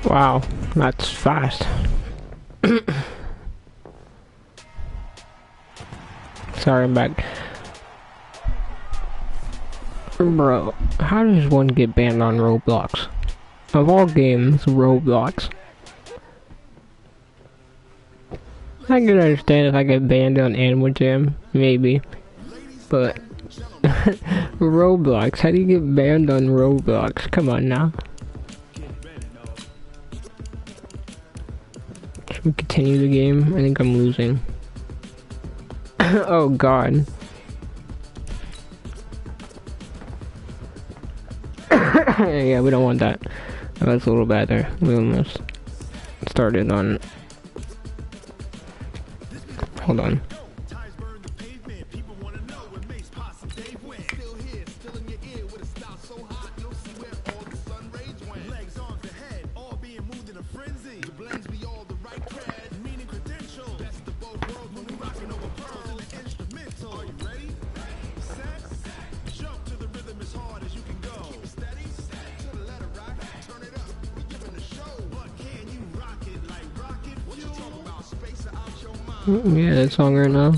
Wow, that's fast. Sorry, I'm back. Bro, how does one get banned on Roblox? Of all games, Roblox. I can understand if I get banned on Animal Jam, maybe. But Roblox, how do you get banned on Roblox? Come on now. Should we continue the game? I think I'm losing. Oh god. Yeah, we don't want that. That's a little bad there. We almost started on... Hold on. Yeah, that song right now.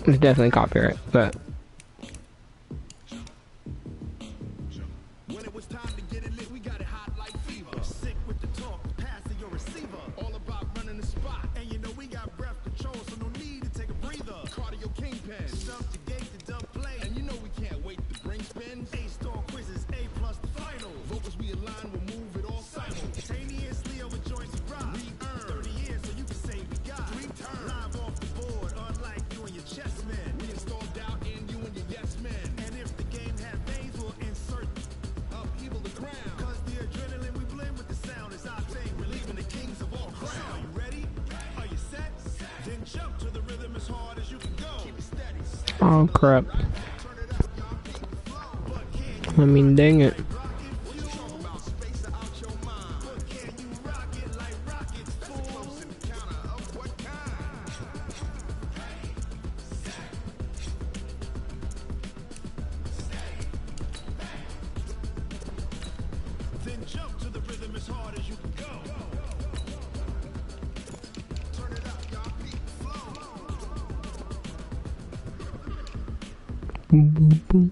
It's definitely copyright, but oh crap. I mean, dang it. Boom, boom, boom.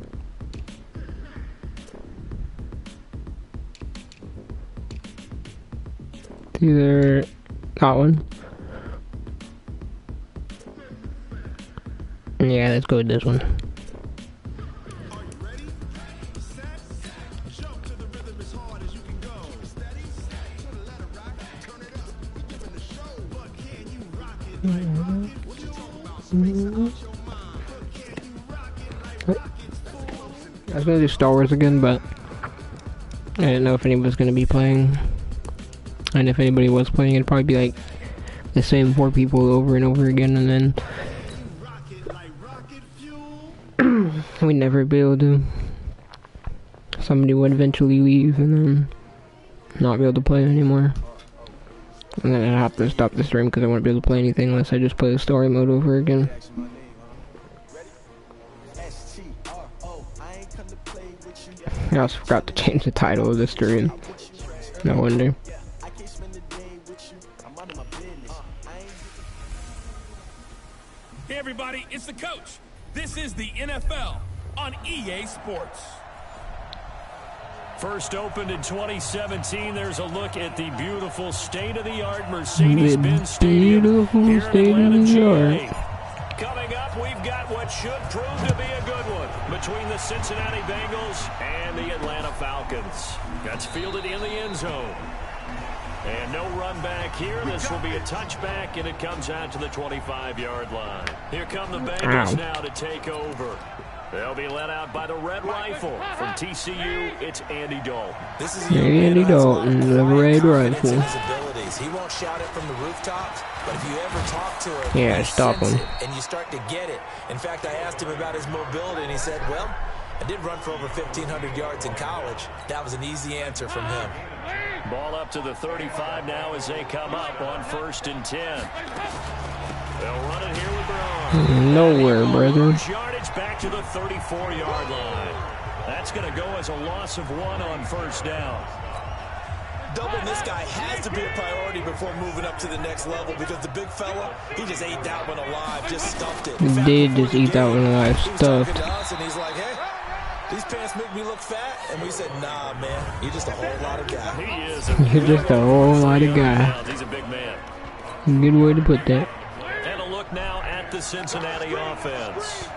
Either that one. Yeah, let's go with this one. I was gonna do Star Wars again, but I didn't know if anybody was gonna be playing. And if anybody was playing, it'd probably be like the same 4 people over and over again, and then we'd never be able to. Somebody would eventually leave and then not be able to play anymore. And then I'd have to stop the stream because I wouldn't be able to play anything unless I just play the story mode over again. I also forgot to change the title of the stream. No wonder. Hey everybody, it's the coach. This is the NFL on EA Sports. First opened in 2017, there's a look at the beautiful state-of-the-art Mercedes-Benz Stadium here in Atlanta, GA. Coming up, we've got what should prove to be a good one between the Cincinnati Bengals and the Atlanta Falcons. That's fielded in the end zone. And no run back here. This will be a touchback, and it comes out to the 25-yard line. Here come the Bengals now to take over. They'll be led out by the Red Rifle. From TCU, it's Andy Dalton. This is Andy Dalton, the Red Rifle. He won't shout it from the rooftops, but if you ever talk to him, yeah, stop him. And you start to get it. In fact, I asked him about his mobility, and he said, well, I did run for over 1,500 yards in college. That was an easy answer from him. Ball up to the 35 now as they come up on 1st and 10. They'll run it here with Brown. Nowhere, brother. Yardage back to the 34-yard line. That's going to go as a loss of 1 on 1st down. doubling this guy has to be a priority before moving up to the next level because the big fella, he just ate that one alive, just stuffed it. He did just eat that one alive, stuffed. And he's like, hey, these pants make me look fat. And we said, nah, man, you're just a whole lot of guy. He is You're just a whole lot of guy. He's a big man. Good way to put that. And a look now at the Cincinnati offense.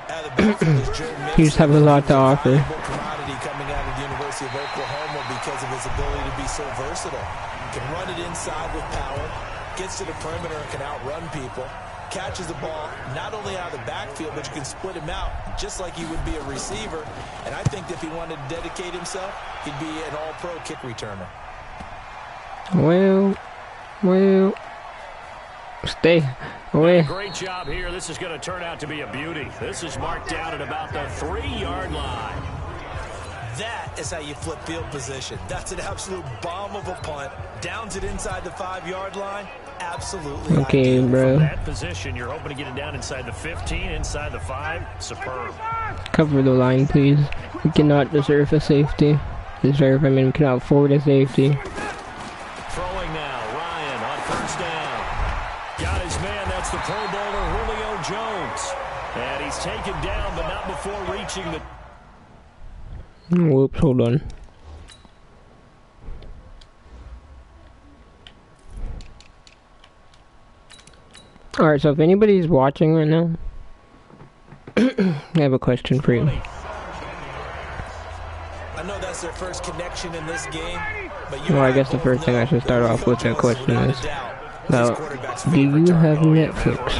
You just have a lot to offer. Commodity coming out of the University of Oklahoma because of his ability to be so versatile. Can run it inside with power, gets to the perimeter and can outrun people, catches the ball not only out of the backfield, but you can split him out just like he would be a receiver. And I think if he wanted to dedicate himself, he'd be an all-pro kick returner. Well, stay away. Great job here. This is going to turn out to be a beauty. This is marked down at about the 3-yard line. That is how you flip field position. That's an absolute bomb of a punt. Downs it inside the 5-yard line. Absolutely. Okay, ideal. bro. From that position, you're hoping to get it down inside the 15, inside the 5. Superb. Cover the line, please. We cannot deserve a safety. We cannot afford a safety. Throwing now, Ryan on first down. Got his man, that's the Pro Bowler Julio Jones. And he's taken down, but not before reaching the... Whoops, hold on. Alright, so if anybody's watching right now, I have a question for you. I know that's their first connection in this game, but Well, I guess the first thing I should start off with that question is, now, do you have Netflix?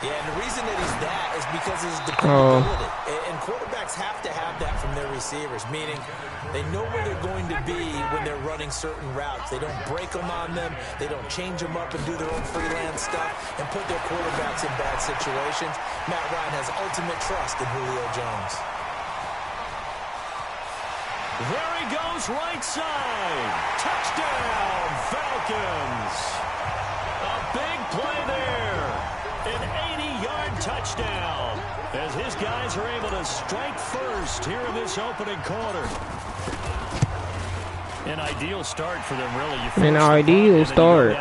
Yeah, and the reason that he's that is because of his dependability. And quarterbacks have to have that from their receivers, meaning they know where they're going to be when they're running certain routes. They don't break them on them. They don't change them up and do their own freelance stuff and put their quarterbacks in bad situations. Matt Ryan has ultimate trust in Julio Jones. There he goes, right side. Touchdown, Falcons. A big play there. An 80-yard touchdown. As his guys are able to strike first here in this opening quarter. An ideal start for them, really. An ideal start.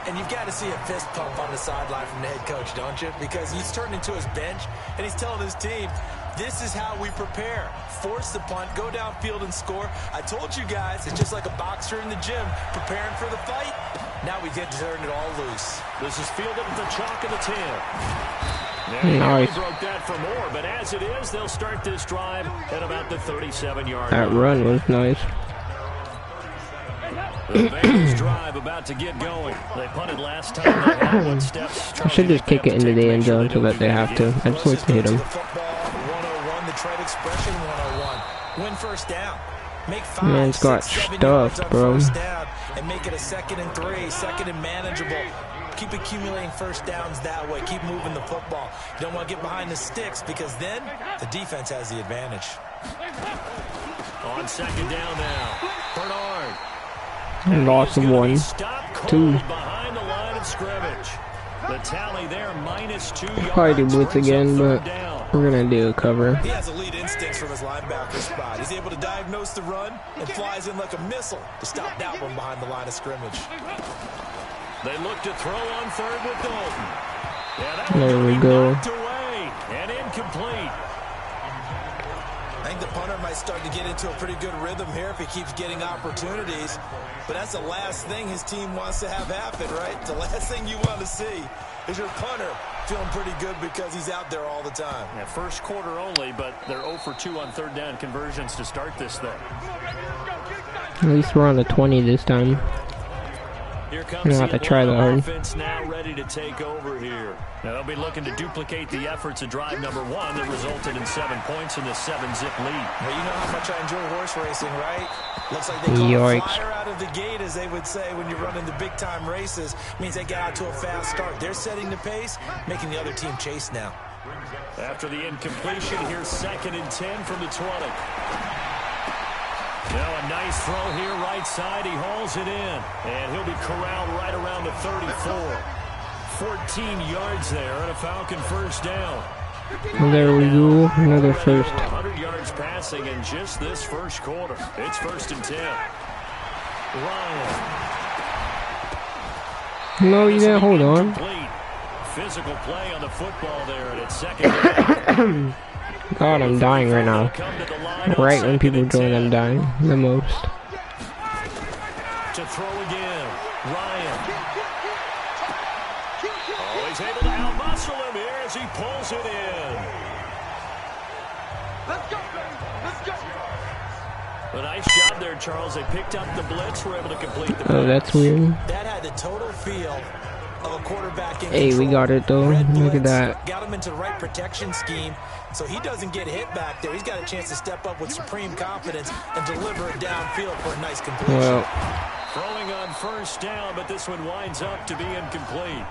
And you've got to see a fist pump on the sideline from the head coach, don't you? Because he's turned into his bench, and he's telling his team, this is how we prepare. Force the punt, go downfield and score. I told you guys, it's just like a boxer in the gym, preparing for the fight. Now we get to turn it all loose. This is fielded at the chalk of the 10. Nice. Broke that for more, but as it is, they'll start this drive at about the 37-yard That line. run was nice. The Bengals drive about to get going. They punted last time. They had 1 steps. I should just kick it into the end zone so that they have to. I just like to hit them. The trade expression 101. Win first down. Make 5, Man's got 6, 7 stuff, yards on bro. first down and make it a 2nd and 3, 2nd and manageable. Keep accumulating first downs that way. Keep moving the football. You don't want to get behind the sticks because then the defense has the advantage. On 2nd down now. Bernard. Loss of 1, 2. Behind the line of scrimmage. The tally there, -2 yards. Probably do blitz again, but we're gonna do a cover. He has elite instincts from his linebacker spot. He's able to diagnose the run and flies in like a missile to stop that one behind the line of scrimmage. They look to throw on 3rd with Dalton. Yeah, There we go. knocked away and incomplete. I think the punter might start to get into a pretty good rhythm here if he keeps getting opportunities. But that's the last thing his team wants to have happen, right? The last thing you want to see is your punter feeling pretty good because he's out there all the time. Yeah, first quarter only, but they're 0 for 2 on 3rd down conversions to start this thing. At least we're on the 20 this time. Here You comes don't have to try that hard. offense now ready to take over here. Now they'll be looking to duplicate the efforts of drive number 1 that resulted in 7 points in the 7-zip lead. Well, you know how much I enjoy horse racing, right? Looks like they call Yikes. fire out of the gate, as they would say when you're running the big-time races. Means they get out to a fast start. They're setting the pace, making the other team chase now. After the incompletion, here's 2nd and 10 from the 20. Now a nice throw here, right side. He hauls it in, and he'll be corralled right around the 34. 14 yards there, and a Falcon first down. There we go, another first. 100 yards passing in just this first quarter. It's 1st and 10. Ryan. No, you didn't. Hold on. Physical play on the football there, and it's second down. God, I'm dying right now. Right when people join, I'm dying the most. To throw again, Ryan. Oh, he's able to outmuscle him here as he pulls it in. Let's go, baby. Let's go. A nice job there, Charles. They picked up the blitz, were able to complete the pass. Oh, that's weird. That had the total feel of a quarterback in Hey, we got it though. Look at that. Got him into the right protection scheme, so he doesn't get hit back there. He's got a chance to step up with supreme confidence and deliver it downfield for a nice completion. Well, throwing on first down, but this one winds up to be incomplete.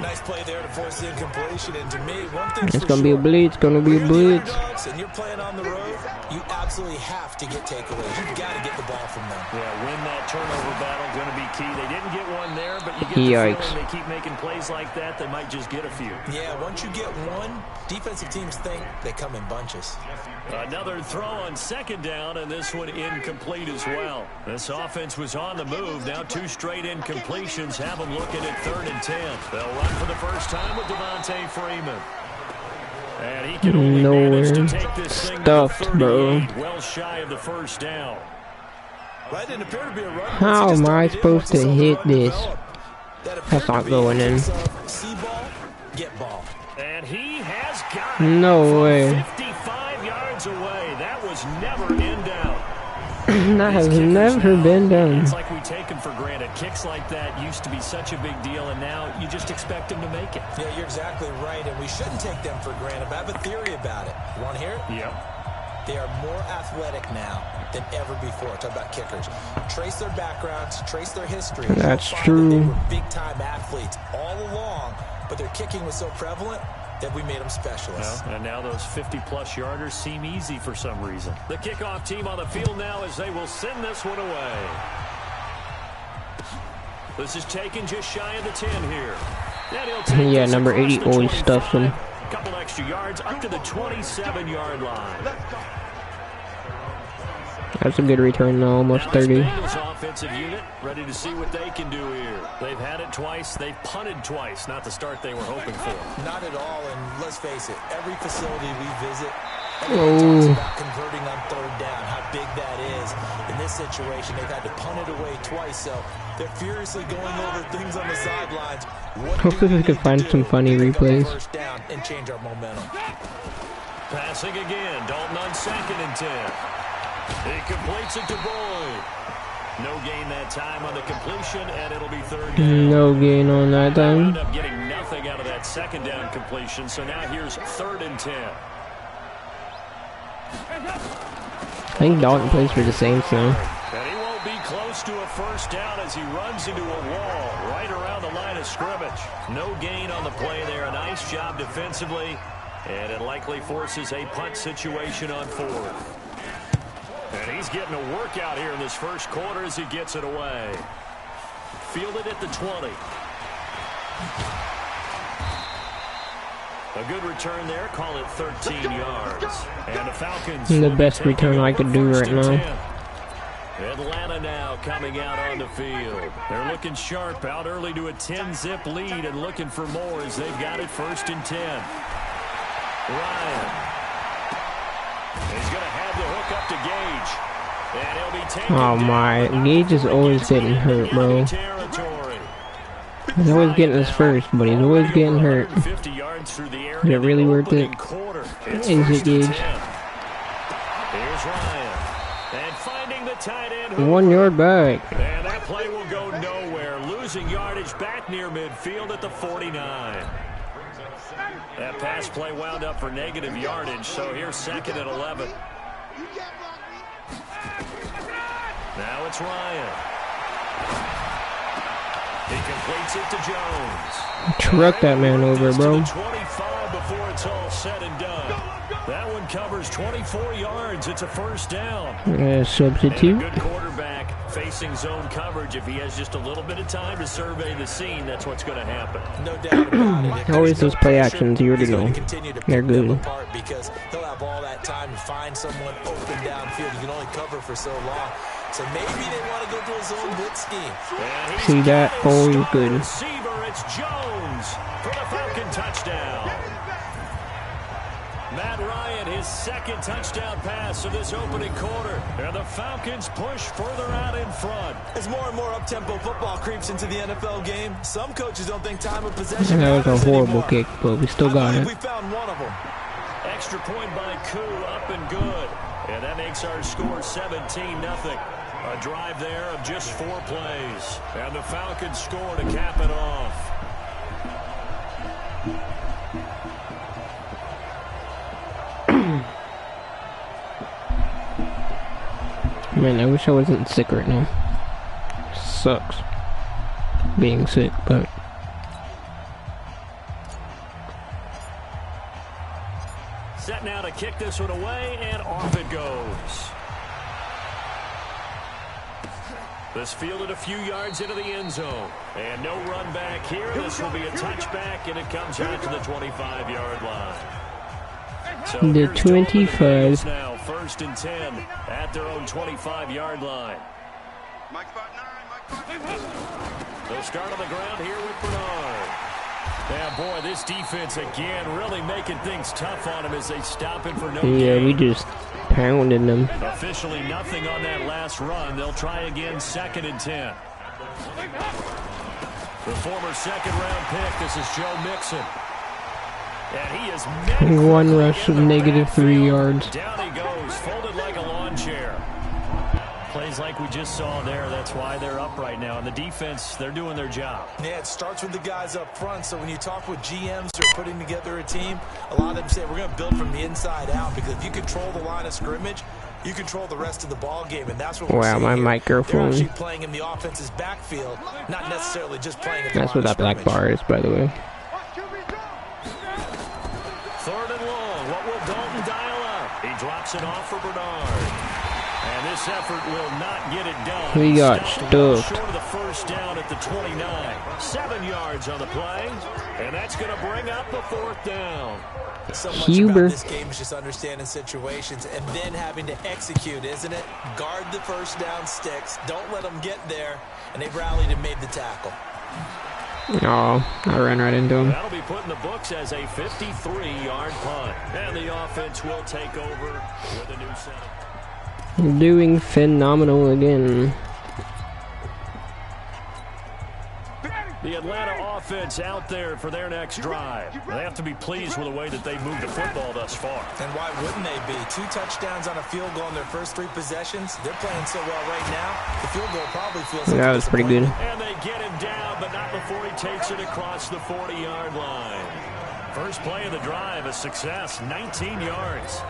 Nice play there to force the incompletion. And to me, one thing's it's for gonna be a sure. blitz. Gonna be a blitz. And you're playing on the road, you absolutely have to get takeaways. You've got to get the ball from them. Yeah, win that turnover battle, going to be key. They didn't get one there, but you get Yikes. the feeling they keep making plays like that, they might just get a few. Yeah, once you get one, defensive teams think they come in bunches. Another throw on second down, and this one incomplete as well. This offense was on the move. Now 2 straight incompletions have them looking at 3rd and 10. They'll run for the first time with Devontae Freeman. And he can only manage to take this thing Stuffed, to 38, bro. well shy of the first down. Right, didn't appear to be a run. How am I supposed to hit this? That's not going in. See ball, get ball. And he has got it No from way. 55 yards away. That was never in doubt. That has never been done. It's like we take them for granted. Kicks like that used to be such a big deal, and now you just expect them to make it. Yeah, you're exactly right, and we shouldn't take them for granted. But I have a theory about it. You want to hear it? Yep. They are more athletic now than ever before. Talk about kickers. Trace their backgrounds, trace their history. That's You'll find true. that they were big-time athletes all along, but their kicking was so prevalent that we made them specialists. Well, and now those 50-plus yarders seem easy for some reason. The kickoff team on the field now as they will send this one away. This is taken just shy of the 10 here. And he'll take Yeah, this number across 80 the always 25. stuffs him. Couple extra yards up to the 27-yard line. That's a good return though, almost Now this 30. Bengals offensive unit ready to see what they can do here. They've had it twice. They've punted twice. Not the start they were hoping for. Not at all, and let's face it, every facility we visit, Oh. everyone talks about converting on 3rd down, how big that is. In this situation, they've had to punt it away twice, so they're furiously going over things on the sidelines. Hopefully we can find some funny replays. First down and change our momentum. Passing again. Dalton on 2nd and 10. He completes it to Boyd. No gain that time on the completion, and it'll be 3rd down. No gain on that They time. wound up getting nothing out of that 2nd down completion, so now here's 3rd and 10. I think Dalton plays for the Saints now. And he won't be close to a first down as he runs into a wall right around the line of scrimmage. No gain on the play there. A nice job defensively, and it likely forces a punt situation on 4th. And he's getting a workout here in this first quarter as he gets it away. Fielded at the 20. A good return there. Call it 13 yards. And the Falcons. The best return I could do right now. Atlanta now coming out on the field. They're looking sharp, out early to a 10-zip lead and looking for more as they've got it 1st and 10. Ryan. He's going to have the hook up to Gage. And he'll be taken Oh my, down. Gage is always getting hurt, bro. Territory. He's always getting us first, but he's always getting hurt. 50 yards through the air. Is it really worth it? It's Is it, 1st and Gage? 10. Here's Ryan. And finding the tight end. 1 yard back. And that play will go nowhere. Losing yardage back near midfield at the 49. That pass play wound up for negative yardage, so here's 2nd and 11. Now it's Ryan. He completes it to Jones. Truck that man over, bro. 25 before it's all said and done. That one covers 24 yards. It's a first down. Substitute. And a good quarterback facing zone coverage. If he has just a little bit of time to survey the scene, that's what's going to happen. No doubt about it. Always those play actions, you already He's gonna know. continue to They're pick them good. apart because he'll have all that time to find someone open downfield. You can only cover for so long. So maybe they want to go to a zone blitz scheme. See that? Oh, you're good. Receiver, it's Jones for the Falcon touchdown. Matt Ryan, his second touchdown pass of this opening quarter. And the Falcons push further out in front. As more and more up-tempo football creeps into the NFL game, some coaches don't think time of possession That was a horrible anymore. kick, but we still got it. We found one of them. Extra point by Koo, up and good. And that makes our score 17-0. A drive there of just 4 plays. And the Falcons score to cap it off. Man, I wish I wasn't sick right now. Sucks being sick, but Set now to kick this one away, and off it goes. This fielded a few yards into the end zone. And no run back here. This will be a touchback, and it comes out to the 25-yard line. So the here's Tolman 25. now, 1st and 10 at their own 25-yard line. They'll start on the ground here with Bernard. Yeah, boy, this defense again really making things tough on him as they stop him for no gain. We just pounded them. Officially nothing on that last run. They'll try again, 2nd and 10. The former second-round pick, this is Joe Mixon. And he is met One rush of -3 yards. Down he goes, folded like a lawn chair. Plays like we just saw there. That's why they're up right now. And the defense, they're doing their job. Yeah, it starts with the guys up front. So when you talk with GMs who are putting together a team, a lot of them say we're going to build from the inside out, because if you control the line of scrimmage, you control the rest of the ball game, and that's what we're seeing my here. microphone. They're actually playing in the offense's backfield, not necessarily just playing at the That's line what of that black scrimmage. bar is, by the way. 3rd and long. What will Dalton dial up? He drops it off for Bernard. And this effort will not get it done. We got Stopped well stuffed. short of the 1st down at the 29. 7 yards on the play. And that's going to bring up a 4th down. So much Huber. about this game is just understanding situations and then having to execute, isn't it? Guard the 1st down sticks. Don't let them get there. And they've rallied and made the tackle. Oh, I ran right into him. That'll be put in the books as a 53-yard punt. And the offense will take over with a new setup. Doing phenomenal again. The Atlanta offense out there for their next drive. They have to be pleased with the way that they moved the football thus far. And why wouldn't they be? 2 touchdowns on a field goal in their first 3 possessions. They're playing so well right now, the field goal probably feels like That was pretty good. And they get him down, but not before he takes it across the 40-yard line. First play of the drive, a success, 19 yards.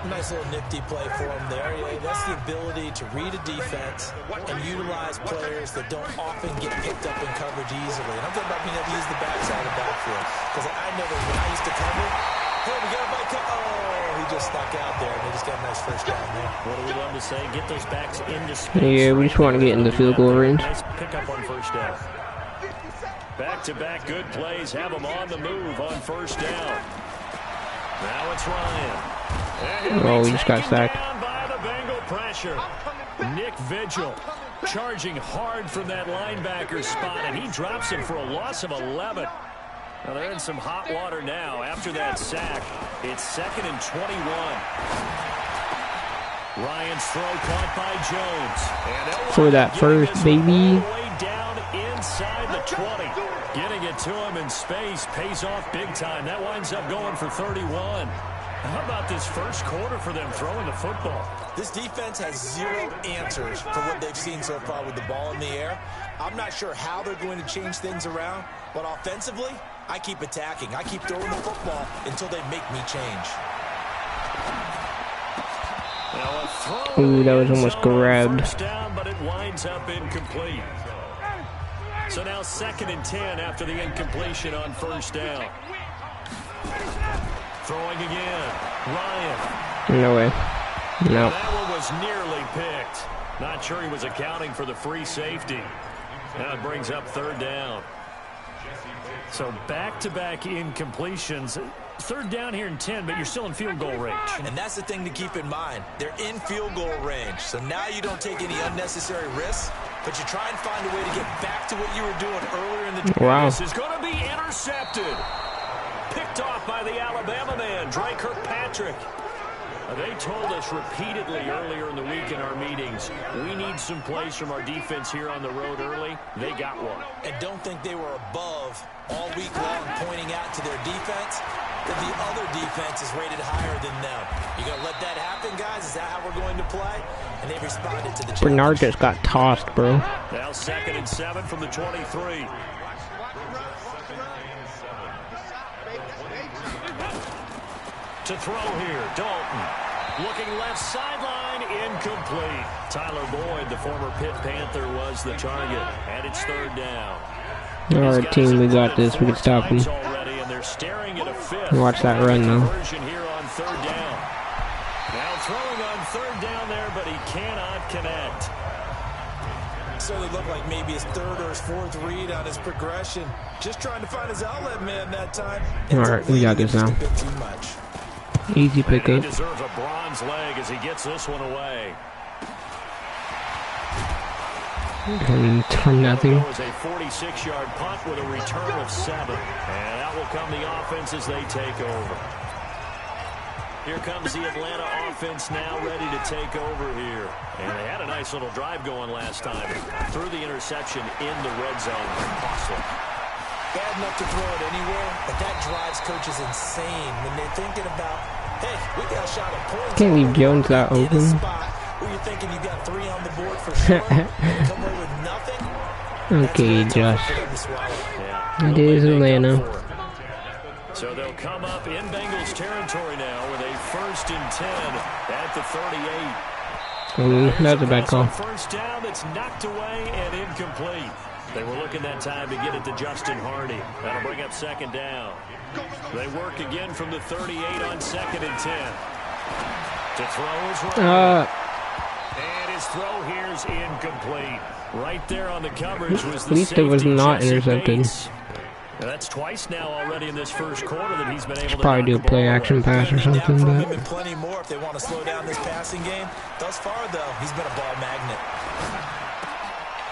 Nice little nifty play for him there. Yeah, that's the ability to read a defense and utilize players that don't often get picked up in coverage easily. And I'm talking about being able to use the backside of the backfield. Because I know that when I used to cover, hey, we got a bike. Oh, he just stuck out there, and they just got a nice 1st down there. What do we love to say? Get those backs into space. Yeah, we just want to get in the field goal range. Nice pickup on 1st down. Back-to-back good plays. Have them on the move on 1st down. Now it's Ryan. Oh, we just got sacked. Down by the Bengal pressure. Nick Vigil charging hard from that linebacker spot, and he drops him for a loss of 11. Now they're in some hot water now after that sack. It's 2nd and 21. Ryan's throw caught by Jones. And For that first, baby. all the way down inside the 20. Getting it to him in space pays off big time. That winds up going for 31. How about this first quarter for them throwing the football? This defense has 0 answers for what they've seen so far with the ball in the air. I'm not sure how they're going to change things around, but offensively, I keep attacking. I keep throwing the football until they make me change. Ooh, that was almost grabbed. First down, but it winds up incomplete. So now 2nd and 10 after the incompletion on 1st down. Throwing again. Ryan. No way. No. That one was nearly picked. Not sure he was accounting for the free safety. Now it brings up 3rd down. So back-to-back incompletions. third down here and 10, but you're still in field goal range. And that's the thing to keep in mind. They're in field goal range. So now you don't take any unnecessary risks, but you try and find a way to get back to what you were doing earlier in the game. Wow. This is going to be intercepted. Picked off by the Alabama man, Dre Kirkpatrick. They told us repeatedly earlier in the week in our meetings, we need some plays from our defense here on the road early. They got one. And don't think they were above all week long pointing out to their defense that the other defense is rated higher than them. You going to let that happen, guys? Is that how we're going to play? And they responded to the challenge. Bernard just got tossed, bro. Now 2nd and 7 from the 23. To throw here, Dalton. Looking left sideline, incomplete. Tyler Boyd, the former Pitt Panther, was the target. And it's 3rd down. Our team, we got this. We can stop them. Already, and they're staring at a 5th. Watch that run, though. Here on 3rd down. Now throwing on 3rd down there, but he cannot connect. So it looked like maybe his 3rd or his 4th read on his progression. Just trying to find his outlet man that time. All right, we got this now. Too much. Easy pickup. He deserves a bronze leg as he gets this one away. And turn nothing. It was a 46-yard punt with a return of 7. And that will come the offense as they take over. Here comes the Atlanta offense now ready to take over here. And they had a nice little drive going last time. Threw the interception in the red zone. Costly. Bad enough to throw it anywhere, but that drives coaches insane when they're thinking about, hey, we got a shot at points. Can't leave Jones that open. Where you're thinking you got 3 on the board for sure, and come away with nothing. Okay, Josh. Yeah. It is Atlanta. So they'll come up in Bengals territory now with a 1st and 10 at the 38. Ooh, that's a bad call. First down that's knocked away and incomplete. They were looking that time to get it to Justin Hardy. That'll bring up 2nd down. They work again from the 38 on 2nd and 10. To throw is right. And his throw here is incomplete. Right there on the coverage was the At least it was not intercepted. That's twice now already in this first quarter that he's been able to probably do a play action pass or something. But plenty more if they want to slow down this passing game. Thus far, though, he's been a ball magnet.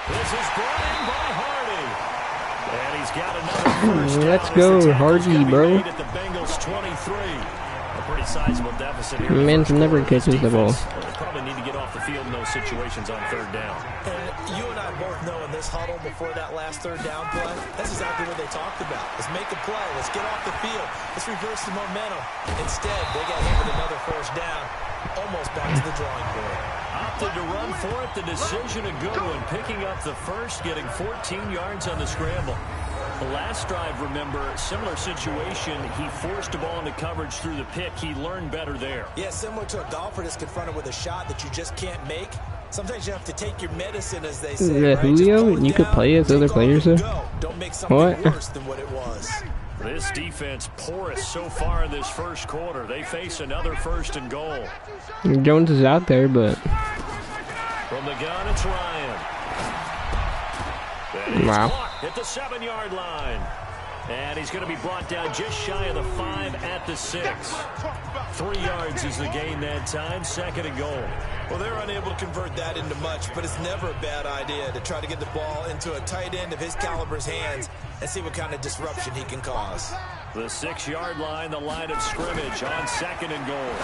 This is brought in by Hardy. And he's got another first down. Let's go, Hardy, bro. At the Bengals 23. A pretty sizable deficit here. Man never catches the ball. They probably need to get off the field in those situations on 3rd down. And you and I both know in this huddle before that last 3rd down play, that's exactly what they talked about. Let's make a play. Let's get off the field. Let's reverse the momentum. Instead, they got hit with another 1st down. Almost back to the drawing board. Opted to run for it. The decision a good one. Picking up the first, getting 14 yards on the scramble. The last drive, remember, similar situation. He forced a ball into coverage through the pick. He learned better there. Yeah, similar to a golfer that's confronted with a shot that you just can't make. Sometimes you have to take your medicine, as they say. Is that Julio? You could play as other players, though? Don't make something worse than what it was. This defense porous so far in this first quarter. They face another 1st and goal. Jones is out there, but from the gun, it's Ryan. Wow. At the 7-yard line. And he's going to be brought down just shy of the 5 at the 6. 3 yards is the gain that time. 2nd and goal. Well, they're unable to convert that into much, but it's never a bad idea to try to get the ball into a tight end of his caliber's hands and see what kind of disruption he can cause. The 6-yard line, the line of scrimmage on 2nd and goal.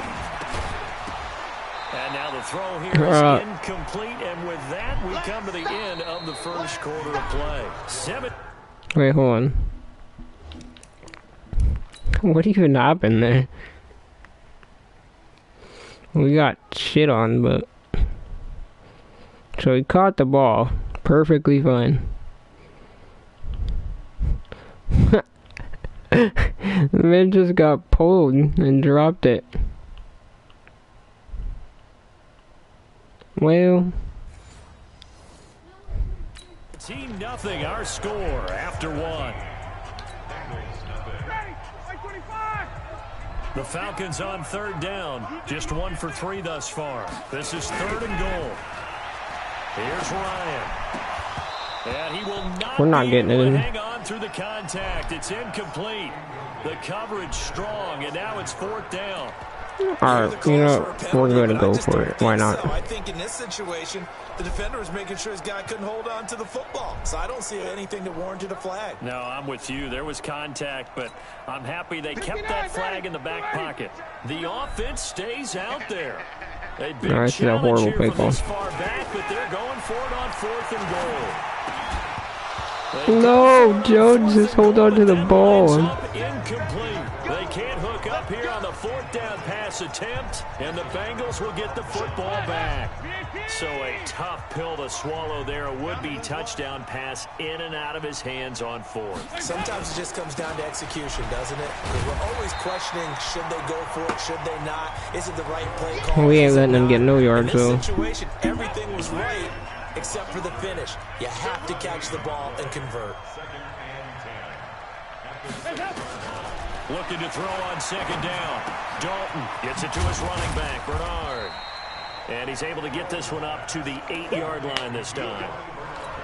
And now the throw here is incomplete, and with that, we come to the end of the first quarter of play. Wait, hold on. What even happened there? We got shit on, but so he caught the ball perfectly fine. The man just got pulled and dropped it. Well, 0-0 our score after 1. The Falcons on 3rd down. Just 1 for 3 thus far. This is 3rd and goal. Here's Ryan. And he will not We're not getting it in. hang on through the contact. It's incomplete. The coverage strong, and now it's 4th down. Alright, you know, we're going to go for it. Why not? I think in this situation, the defender was making sure his guy couldn't hold on to the football. So I don't see anything that warranted a flag. No, I'm with you. There was contact, but I'm happy they kept that flag in the back pocket. The offense stays out there. A big this is a horrible play call. Far back, but they're going for it on 4th and goal. No, Jones, just hold on to the ball. Incomplete. They can't hook up here on the 4th down pass attempt, and the Bengals will get the football back. So a tough pill to swallow there. A would-be touchdown pass in and out of his hands on 4th. Sometimes it just comes down to execution, doesn't it? Because we're always questioning, should they go for it, should they not? Is it the right play call? We ain't letting them get no yards, though. In this situation, everything was right except for the finish. You have to catch the ball and convert. Looking to throw on 2nd down. Dalton gets it to his running back, Bernard. And he's able to get this one up to the 8-yard line this time.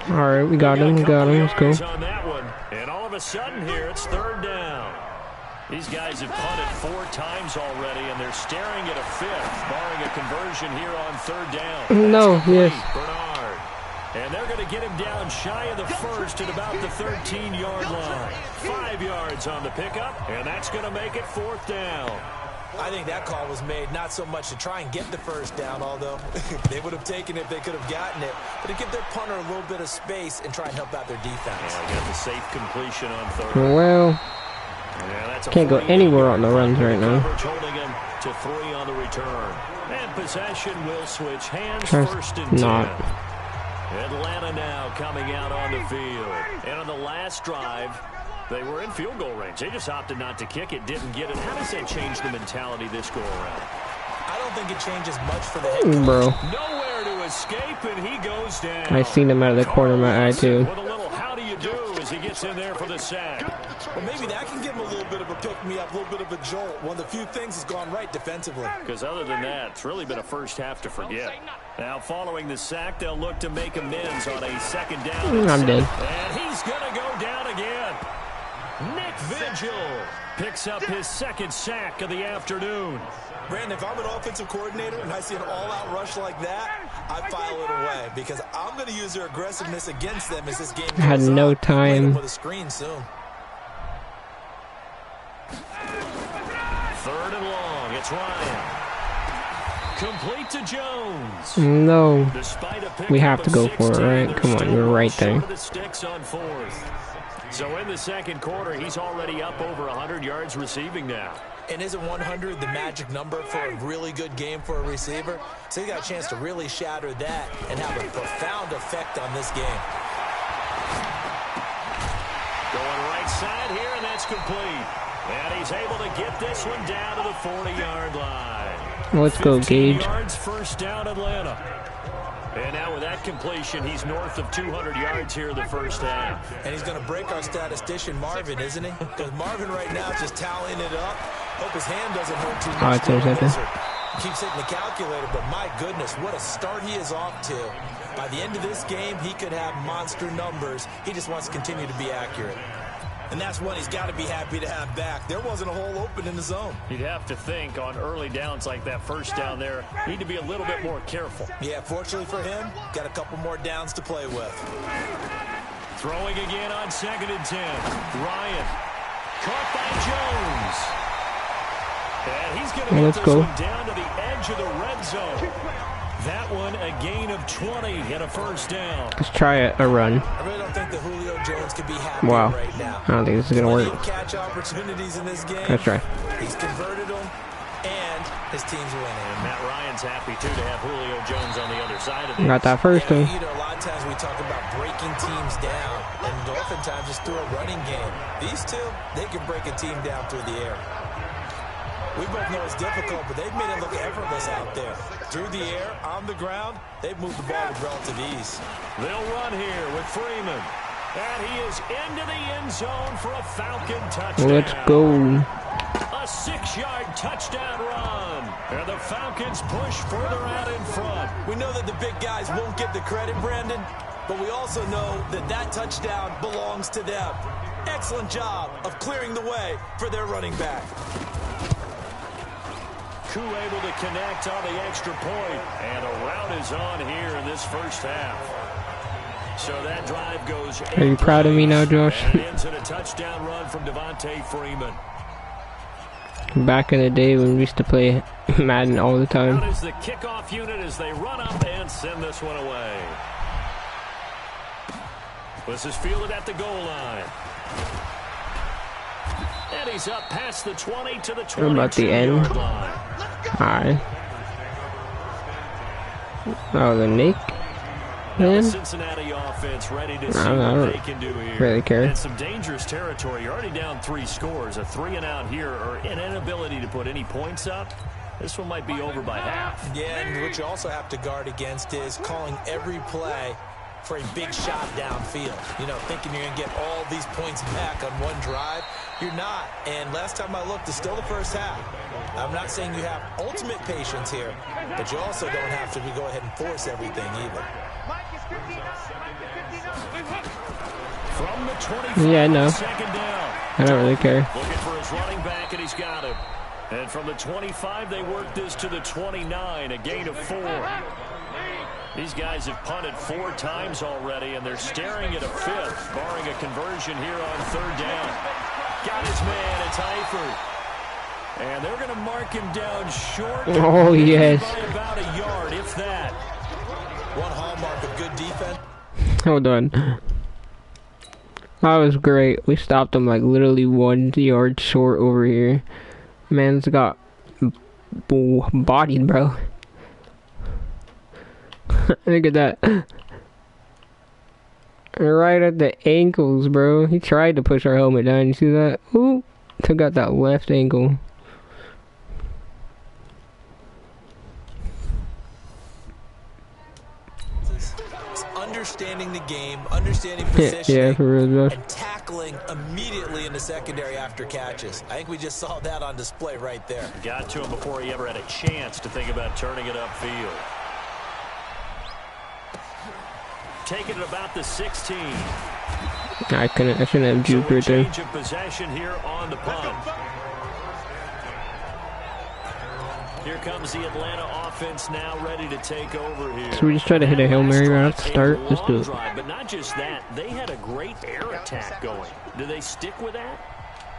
Alright, we got him. Let's go. On that one. And all of a sudden here, it's 3rd down. These guys have punted 4 times already, and they're staring at a 5th, barring a conversion here on 3rd down. No, yes. Bernard. And they're going to get him down shy of the 1st at about the 13-yard line. 5 yards on the pickup, and that's going to make it 4th down. I think that call was made not so much to try and get the 1st down, although they would have taken it if they could have gotten it, but to give their punter a little bit of space and try and help out their defense. Yeah, got the safe completion on 3rd. Well, can't go anywhere on the runs right now. Holding him to 3 on the return. And possession will switch hands. 1st and 10. Atlanta now coming out on the field. And on the last drive, they were in field goal range. They just opted not to kick it, didn't get it. How does that change the mentality this go around? I don't think it changes much for the head coach. Bro. Nowhere to escape, and he goes down. I seen him out of the corner of my eye, too. With a little how do you do as he gets in there for the sack. Well, maybe that can give him a little bit of a pick-me-up, a little bit of a jolt. One of the few things has gone right defensively. Because other than that, it's really been a first half to forget. Now, following the sack, they'll look to make amends on a 2nd down. I'm dead. And he's going to go down again. Nick Vigil picks up his 2nd sack of the afternoon. Brandon, if I'm an offensive coordinator and I see an all-out rush like that, I file it away because I'm going to use their aggressiveness against them as this game goes on. Had no time. With a screen soon. 3rd and long. It's Ryan. Complete to Jones. No. We have to go for it, right? Come on, you're right there. So in the 2nd quarter, he's already up over 100 yards receiving now. And isn't 100 the magic number for a really good game for a receiver? So he got a chance to really shatter that and have a profound effect on this game. Going right side here, and that's complete. And he's able to get this one down to the 40-yard line. Let's go, Gage. 15 yards, 1st down, Atlanta. And now with that completion, he's north of 200 yards here in the 1st half. And he's going to break our statistician, Marvin, isn't he? Because Marvin right now is just tallying it up. Hope his hand doesn't hurt too much. Keeps hitting the calculator, but my goodness, what a start he is off to. By the end of this game, he could have monster numbers. He just wants to continue to be accurate. And that's one he's got to be happy to have back. There wasn't a hole open in the zone. You'd have to think on early downs like that 1st down there, need to be a little bit more careful. Yeah, fortunately for him, got a couple more downs to play with. Throwing again on 2nd and 10. Ryan. Caught by Jones. And he's going to get this one down to the edge of the red zone. That one a gain of 20 and a 1st down. Let's try a run. I really don't think that Julio Jones can be happy right now. I don't think this is going to work. Catch opportunities in this game. Let's try. He's converted them, and his team's winning. And Matt Ryan's happy, too, to have Julio Jones on the other side of this. Got that first one. You know, a lot of times we talk about breaking teams down, and oftentimes just through a running game. These two, they can break a team down through the air. We both know it's difficult, but they've made it look effortless out there. Through the air, on the ground, they've moved the ball with relative ease. They'll run here with Freeman. And he is into the end zone for a Falcon touchdown. Let's go. A 6-yard touchdown run. And the Falcons push further out in front. We know that the big guys won't get the credit, Brandon, but we also know that that touchdown belongs to them. Excellent job of clearing the way for their running back. Koo able to connect on the extra point, and a rout is on here in this first half. So that drive goes. Are you proud of me now, Josh? And it ends in a touchdown run from Devontae Freeman. Back in the day when we used to play Madden all the time. Out is the kickoff unit as they run up and send this one away. This is fielded at the goal line. And he's up past the 20 to the 22 what about the end? line. Alright. Oh, the Nick? The Cincinnati offense ready to see what they can do here. Really care. And some dangerous territory. You're already down 3 scores. A 3 and out here, or an inability to put any points up. This one might be over by half. Yeah, and what you also have to guard against is calling every play for a big shot downfield. You know, thinking you're going to get all these points back on one drive. You're not. And last time I looked, it's still the first half. I'm not saying you have ultimate patience here, but you also don't have to go ahead and force everything either. From the 25, yeah, I know. Second down. I don't really care. Looking for his running back, and he's got him. And from the 25, they work this to the 29, a gain of 4. These guys have punted 4 times already, and they're staring at a 5th, barring a conversion here on 3rd down. Got his man, it's Eifert. And they're going to mark him down short. Oh, yes. By about a yard, if that. One hallmark of good defense. Hold on. That was great. We stopped him like literally 1 yard short over here. Man's got bodied, bro. Look at that. Right at the ankles, bro. He tried to push our helmet down. You see that? Ooh. Took out that left ankle. Understanding the game, understanding positioning, yeah, for real, Josh. and tackling immediately in the secondary after catches. I think we just saw that on display right there. Got to him before he ever had a chance to think about turning it upfield. Taking it about the 16. I shouldn't have juked right there. Change of possession here on the punt. Here comes the Atlanta offense now ready to take over here. So we just try to hit a Hail Mary right at the start. Let's do it. Drive, but not just that, they had a great air attack going. Do they stick with that?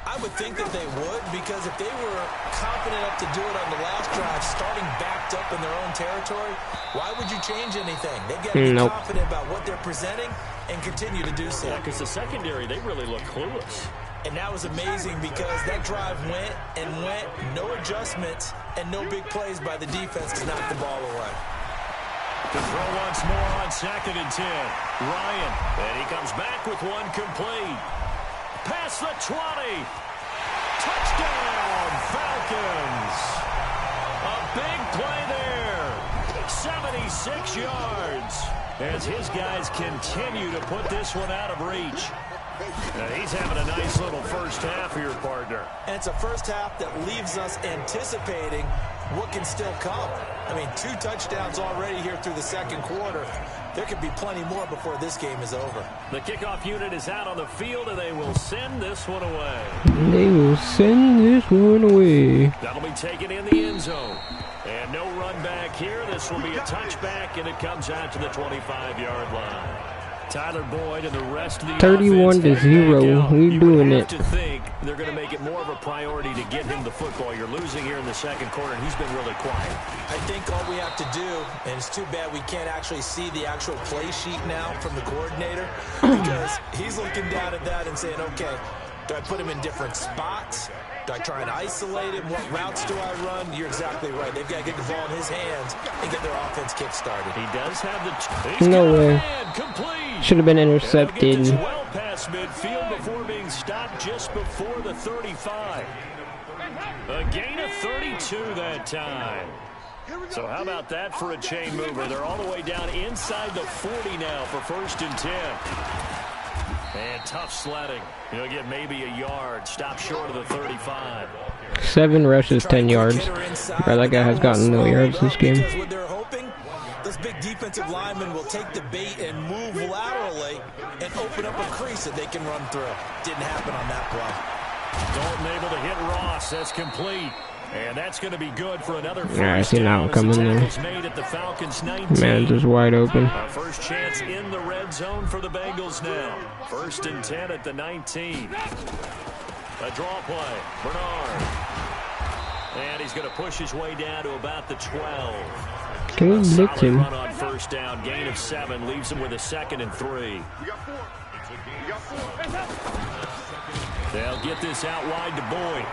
I would think that they would, because if they were confident enough to do it on the last drive, starting backed up in their own territory, why would you change anything? They've got to be confident about what they're presenting and continue to do so. Yeah, because the secondary, they really look clueless. And that was amazing because that drive went and went, no adjustments, and no big plays by the defense to knock the ball away. To throw once more on 2nd and 10. Ryan, and he comes back with one complete. Past the 20. Touchdown, Falcons. A big play there. 76 yards. As his guys continue to put this one out of reach. He's having a nice little first half here, partner. And it's a first half that leaves us anticipating what can still come. I mean, 2 touchdowns already here through the second quarter. There could be plenty more before this game is over. The kickoff unit is out on the field, and they will send this one away. They will send this one away. That'll be taken in the end zone. And no run back here. This will be a touchback, and it comes out to the 25-yard line. Tyler Boyd and the rest of the 31 to 0. We doing it. To think they're going to make it more of a priority to get him the football. You're losing here in the second quarter, and he's been really quiet. I think all we have to do, and it's too bad we can't actually see the actual play sheet now from the coordinator, because he's looking down at that and saying, okay, do I put him in different spots? Do I try and isolate him? What routes do I run? You're exactly right. They've got to get the ball in his hands and get their offense kick-started. He does have the... No way. Complete. Should have been intercepted. Well past midfield before being stopped just before the 35. A gain of 32 that time. So how about that for a chain mover? They're all the way down inside the 40 now for 1st and 10. And tough sledding. He'll get maybe a yard. Stop short of the 35. 7 rushes, 10 yards. Bro, that guy has gotten no yards this game. What they're hoping, those big defensive linemen will take the bait and move laterally and open up a crease that they can run through. Didn't happen on that play. Dalton able to hit Ross. That's complete. And that's going to be good for another first Yeah, I seen that one coming there. made at the Falcons 19. Man, just wide open. First chance in the red zone for the Bengals now. 1st and 10 at the 19. A draw play. Bernard. And he's going to push his way down to about the 12. Can we blitz him? Run on 1st down. Gain of 7. Leaves him with a 2nd and 3. They'll get this out wide to Boyd.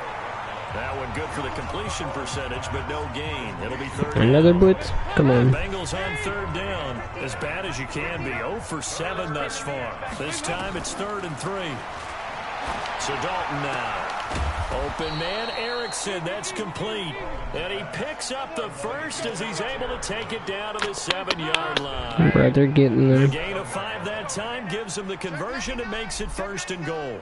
That one good for the completion percentage, but no gain. It'll be 3rd. Another blitz? Come on. Bengals on 3rd down. As bad as you can be. 0 for 7 thus far. This time it's 3rd and 3. So Dalton now. Open man, Erickson. That's complete. And he picks up the first as he's able to take it down to the 7-yard line. Bro, they're getting there. The gain of 5 that time gives him the conversion and makes it 1st and goal.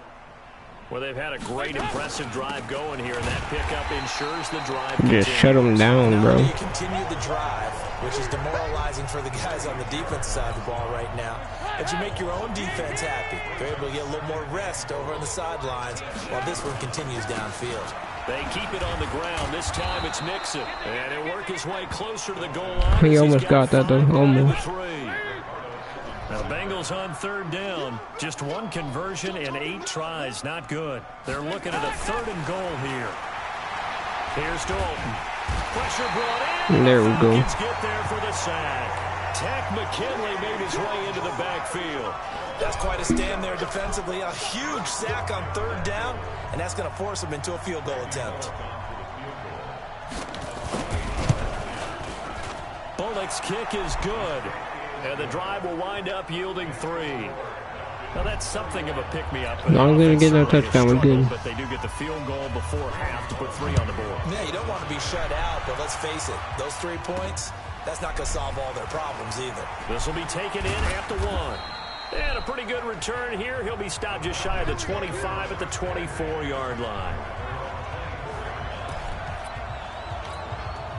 Well, they've had a great, impressive drive going here, and that pickup ensures the drive continues. Just shut them down, bro. You continue the drive, which is demoralizing for the guys on the defense side of the ball right now. But you make your own defense happy. They're able to get a little more rest over on the sidelines while this one continues downfield. They keep it on the ground. This time it's Mixon. And he'll work his way closer to the goal line. He almost got that, though. Almost. Now, Bengals on 3rd down. Just 1 conversion and 8 tries. Not good. They're looking at a 3rd and goal here. Here's Dalton. Pressure brought in. There we go. Falcons get there for the sack. Tech McKinley made his way into the backfield. That's quite a stand there defensively. A huge sack on 3rd down, and that's going to force him into a field goal attempt. Bullock's kick is good. And the drive will wind up yielding 3. Now that's something of a pick-me-up. As long as they don't get no touchdown, we're good. But they do get the field goal before half to put 3 on the board. Yeah, you don't want to be shut out, but let's face it, those 3 points, that's not going to solve all their problems either. This will be taken in after 1. And a pretty good return here. He'll be stopped just shy of the 25 at the 24-yard line.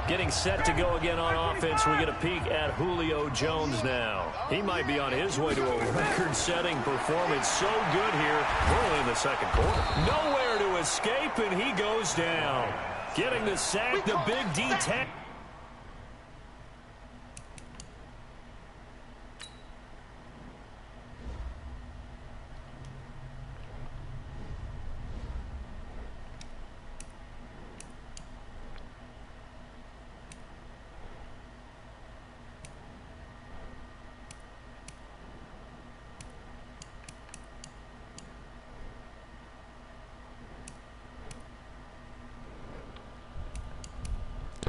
Getting set to go again on offense. We get a peek at Julio Jones now. He might be on his way to a record-setting performance. So good here early in the 2nd quarter. Nowhere to escape, and he goes down. Getting the sack, the big D-tack.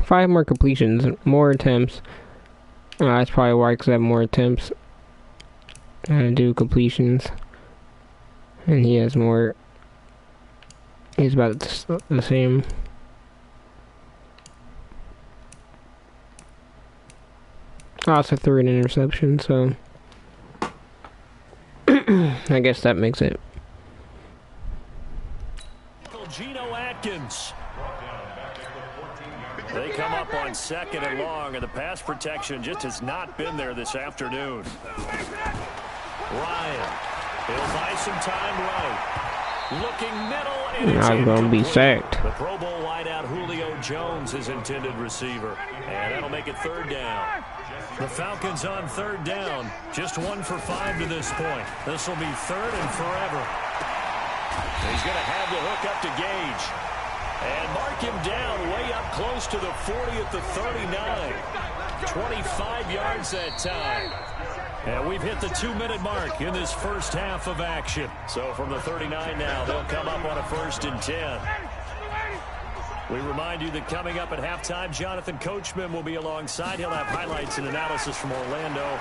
Five more completions, more attempts. That's probably why, because I have more attempts. I do completions. And he has more. He's about the same. I also threw an interception, so I guess that makes it. Geno Atkins. They come up on 2nd and long, and the pass protection just has not been there this afternoon. Ryan, he'll buy some time right. Looking middle, and it's I'm going to be sacked. The Pro Bowl wideout Julio Jones is intended receiver, and that'll make it 3rd down. The Falcons on 3rd down, just 1 for 5 to this point. This will be 3rd and forever. He's going to have the hook up to Gage. And mark him down way up close to the 40 at the 39. 25 yards that time. And we've hit the 2-minute mark in this first half of action. So from the 39 now, they'll come up on a 1st and 10. We remind you that coming up at halftime, Jonathan Coachman will be alongside. He'll have highlights and analysis from Orlando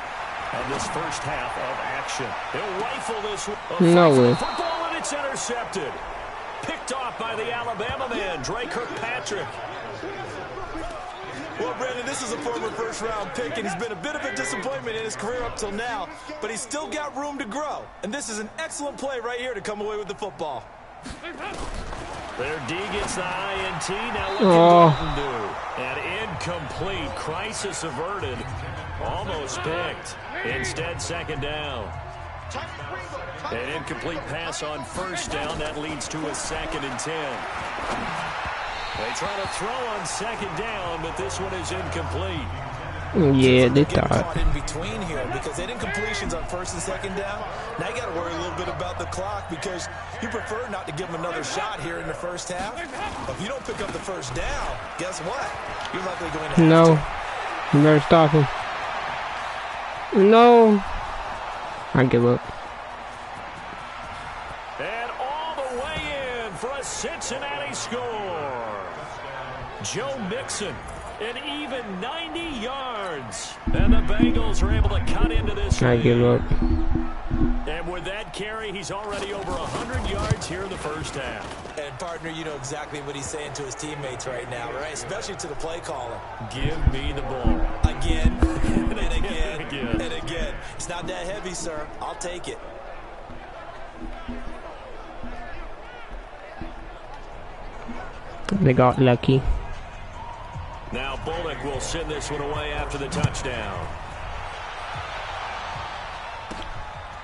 of this first half of action. He'll rifle this one. No way. Football, and it's intercepted. Picked off by the Alabama man, Dre Kirkpatrick. Well, Brandon, this is a former first-round pick, and he's been a bit of a disappointment in his career up till now, but he's still got room to grow. And this is an excellent play right here to come away with the football. Their D gets the INT. Now what can Dalton do? And incomplete. Crisis averted. Almost picked. Instead, second down. An incomplete pass on first down. That leads to a 2nd and 10. They try to throw on second down, but this one is incomplete. Yeah, they thought. Caught in between here because they didn't completions on first and second down. Now you got to worry a little bit about the clock because you prefer not to give them another shot here in the first half. But if you don't pick up the first down, guess what? You're likely going to have No. You better stop him. No. I give up. And all the way in for a Cincinnati score. Joe Mixon. An even 90 yards. And the Bengals are able to cut into this lead. I give up. And with that carry, he's already over 100 yards here in the first half. And, partner, you know exactly what he's saying to his teammates right now, right? Especially to the play caller. Give me the ball. Again, and again, and again. It's not that heavy, sir. I'll take it. They got lucky. Now Bullock will send this one away after the touchdown.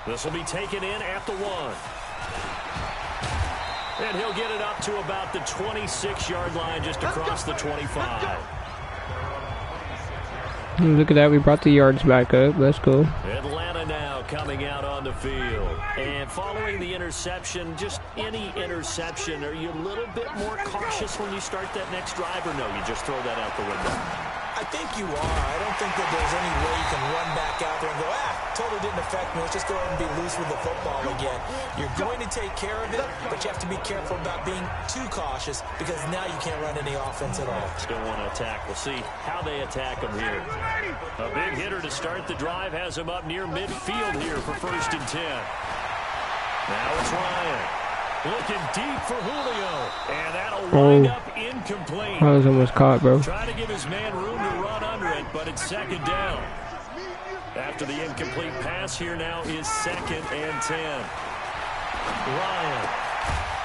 This will be taken in at the 1. And he'll get it up to about the 26-yard line just across the 25. Look at that, we brought the yards back up. Let's go. Atlanta now coming out on the field. And following the interception, just any interception, are you a little bit more cautious when you start that next drive, or no, you just throw that out the window? I think you are. I don't think that there's any way you can run back out there and go, totally didn't affect me. Let's just go ahead and be loose with the football again. You're going to take care of it, but you have to be careful about being too cautious because now you can't run any offense at all. Still want to attack. We'll see how they attack them here. A big hitter to start the drive has him up near midfield here for 1st and 10. Now it's Ryan. Looking deep for Julio. And that'll wind up incomplete. I was almost caught, bro. Trying to give his man room to run under it, but it's 2nd down. After the incomplete pass, here now is 2nd and 10. Ryan.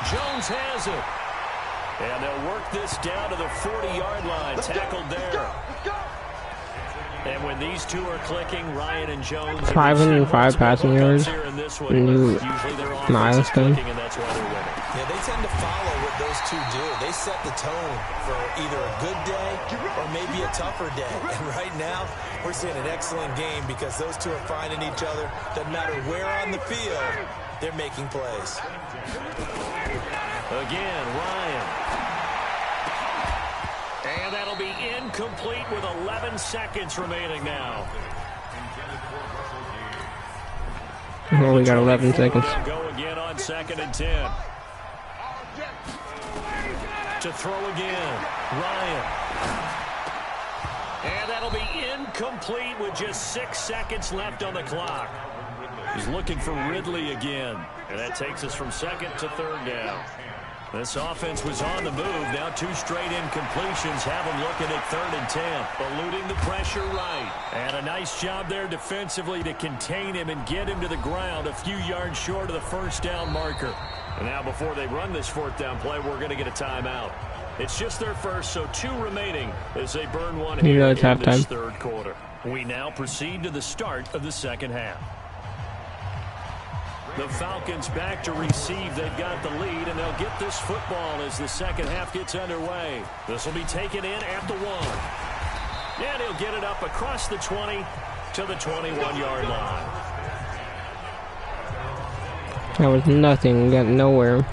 Jones has it. And they'll work this down to the 40-yard line. Tackled there. And when these two are clicking, Ryan and Jones 505 passing yards. New milestone. And that's why they're winning. Yeah, they tend to follow what those two do. They set the tone for either a good day or maybe a tougher day. And right now, we're seeing an excellent game because those two are finding each other. Doesn't matter where on the field, they're making plays. Again, Ryan. And that'll be incomplete with 11 seconds remaining now. Oh, we got 11 seconds. Go again on 2nd and 10. To throw again, Ryan. And that'll be incomplete with just 6 seconds left on the clock. He's looking for Ridley again. And that takes us from 2nd to 3rd down. This offense was on the move. Now 2 straight incompletions have them looking at 3rd and 10. Eluding the pressure right. And a nice job there defensively to contain him and get him to the ground a few yards short of the 1st down marker. And now before they run this 4th down play, we're going to get a timeout. It's just their first, so 2 remaining as they burn one here in this 3rd quarter. We now proceed to the start of the 2nd half. The Falcons back to receive. They've got the lead, and they'll get this football as the 2nd half gets underway. This will be taken in at the 1. And he'll get it up across the 20 to the 21-yard line. That was nothing. We got nowhere.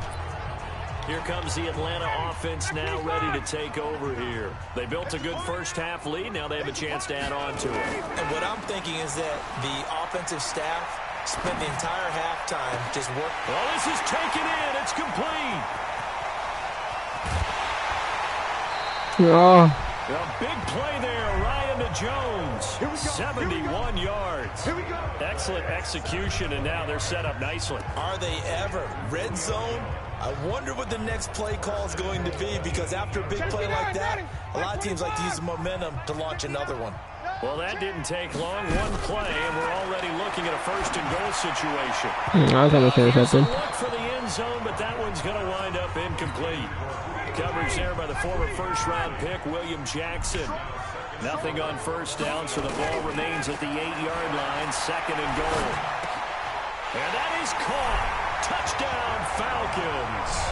Here comes the Atlanta offense now ready to take over here. They built a good 1st half lead. Now they have a chance to add on to it. And what I'm thinking is that the offensive staff spent the entire halftime just working. Well, this is taken in. It's complete. Oh. A big play there. Ryan to Jones. 71 yards. Excellent execution, and now they're set up nicely. Are they ever? Red zone? I wonder what the next play call is going to be, because after a big play like that, a lot of teams like to use the momentum to launch another one. Well, that didn't take long. One play, and we're already looking at a 1st and goal situation. I was almost intercepted. Look for the end zone, but that one's going to wind up incomplete. Coverage there by the former 1st-round pick, William Jackson. Nothing on first down, so the ball remains at the 8-yard line, 2nd and goal. And that is caught. Touchdown, Falcons.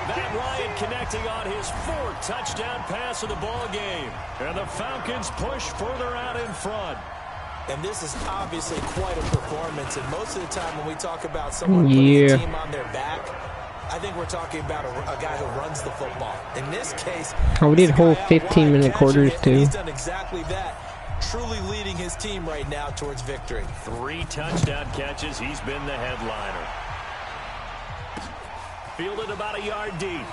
Matt Ryan connecting on his 4th touchdown pass of the ball game. And the Falcons push further out in front. And this is obviously quite a performance. And most of the time when we talk about someone putting the team on their back, I think we're talking about a guy who runs the football. In this case, we did whole 15-minute quarters too. He's done exactly that. Truly leading his team right now towards victory. 3 touchdown catches. He's been the headliner. Fielded about a yard deep.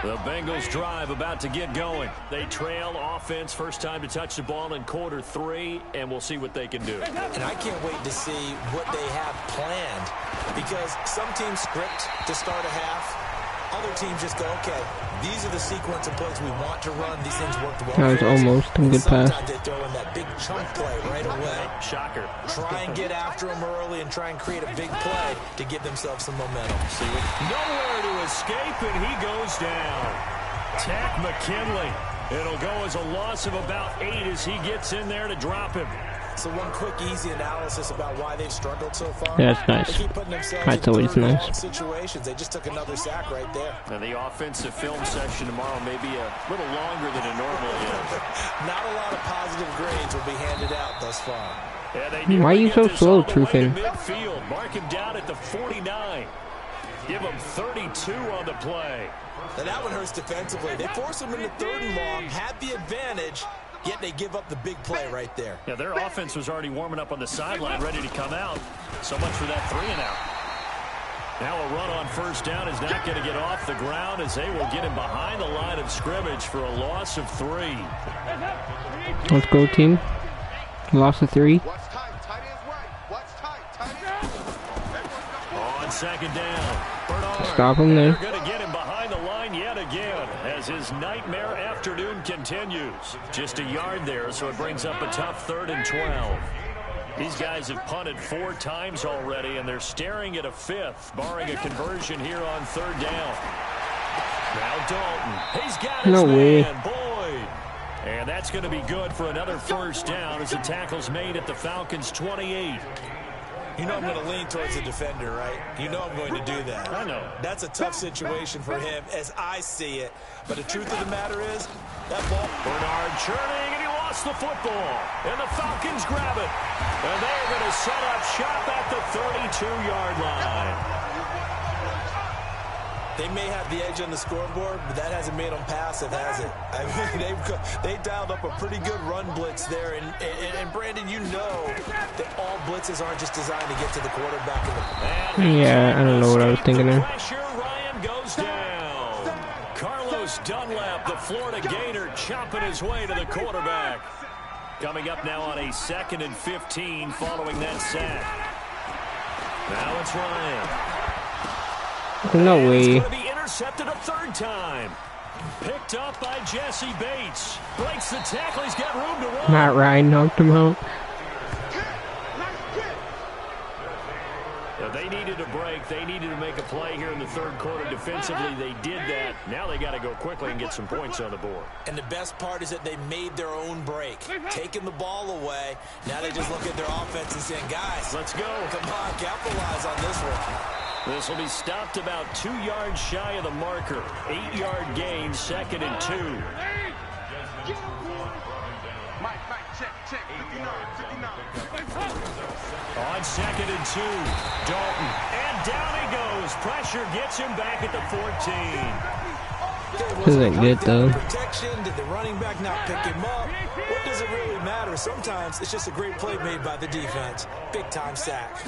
The Bengals drive about to get going. They trail offense, first time to touch the ball in quarter 3, and we'll see what they can do. And I can't wait to see what they have planned, because some teams script to start a half. Other teams just go, okay, these are the sequence of plays we want to run. These things worked well. That was almost a good pass. Sometimes they throw in that big chunk play right away. Shocker. Try and get after them early and try and create a big play to give themselves some momentum. See it? Nowhere to escape, and he goes down. Tack McKinley. It'll go as a loss of about 8 as he gets in there to drop him. So one quick, easy analysis about why they've struggled so far. Yeah, that's nice. They keep putting themselves That's in always third nice. long situations. They just took another sack right there. And the offensive film session tomorrow may be a little longer than it normally is. Not a lot of positive grades will be handed out thus far. Why are you so slow, Truffin? Midfield. Mark him down at the 49. Give him 32 on the play. And that one hurts defensively. They force him into 3rd and long, had the advantage, yet they give up the big play right there. Yeah, their offense was already warming up on the sideline, ready to come out. So much for that 3-and-out. Now a run on first down is not going to get off the ground, as they will get him behind the line of scrimmage for a loss of 3. Let's go, team. Loss of 3. On 2nd down, Bernard. Stop him there. They're going to get him behind the line yet again as his nightmare afternoon continues. Just a yard there, so it brings up a tough 3rd and 12. These guys have punted 4 times already, and they're staring at a 5th, barring a conversion here on 3rd down. Now Dalton. He's got his man, Boyd. And that's going to be good for another first down as the tackle's made at the Falcons' 28. You know I'm going to lean towards the defender, right? You know I'm going to do that. I know. That's a tough situation for him as I see it. But the truth of the matter is, that ball... Bernard churning, and he lost the football. And the Falcons grab it. And they're going to set up shop at the 32-yard line. They may have the edge on the scoreboard, but that hasn't made them passive, has it? I mean, they dialed up a pretty good run blitz there. And Brandon, you know that all blitzes aren't just designed to get to the quarterback. Yeah, I don't know what I was thinking there. Pressure, Ryan goes down. Carlos Dunlap, the Florida Gator, chopping his way to the quarterback. Coming up now on a 2nd and 15 following that sack. Now it's Ryan. No way. He's going to be intercepted a 3rd time. Picked up by Jesse Bates. Breaks the tackle. He's got room to run. Matt Ryan knocked him out. Now they needed a break. They needed to make a play here in the 3rd quarter. Defensively, they did that. Now they got to go quickly and get some points on the board. And the best part is that they made their own break. Taking the ball away. Now they just look at their offense and saying, guys, let's go. Come on, capitalize on this one. This will be stopped about 2 yards shy of the marker. 8-yard gain, 2nd and 2. On 2nd and 2, Dalton. And down he goes. Pressure gets him back at the 14. This isn't good, though. Protection, did the running back not pick him up? What does it really matter? Sometimes it's just a great play made by the defense. Big-time sack.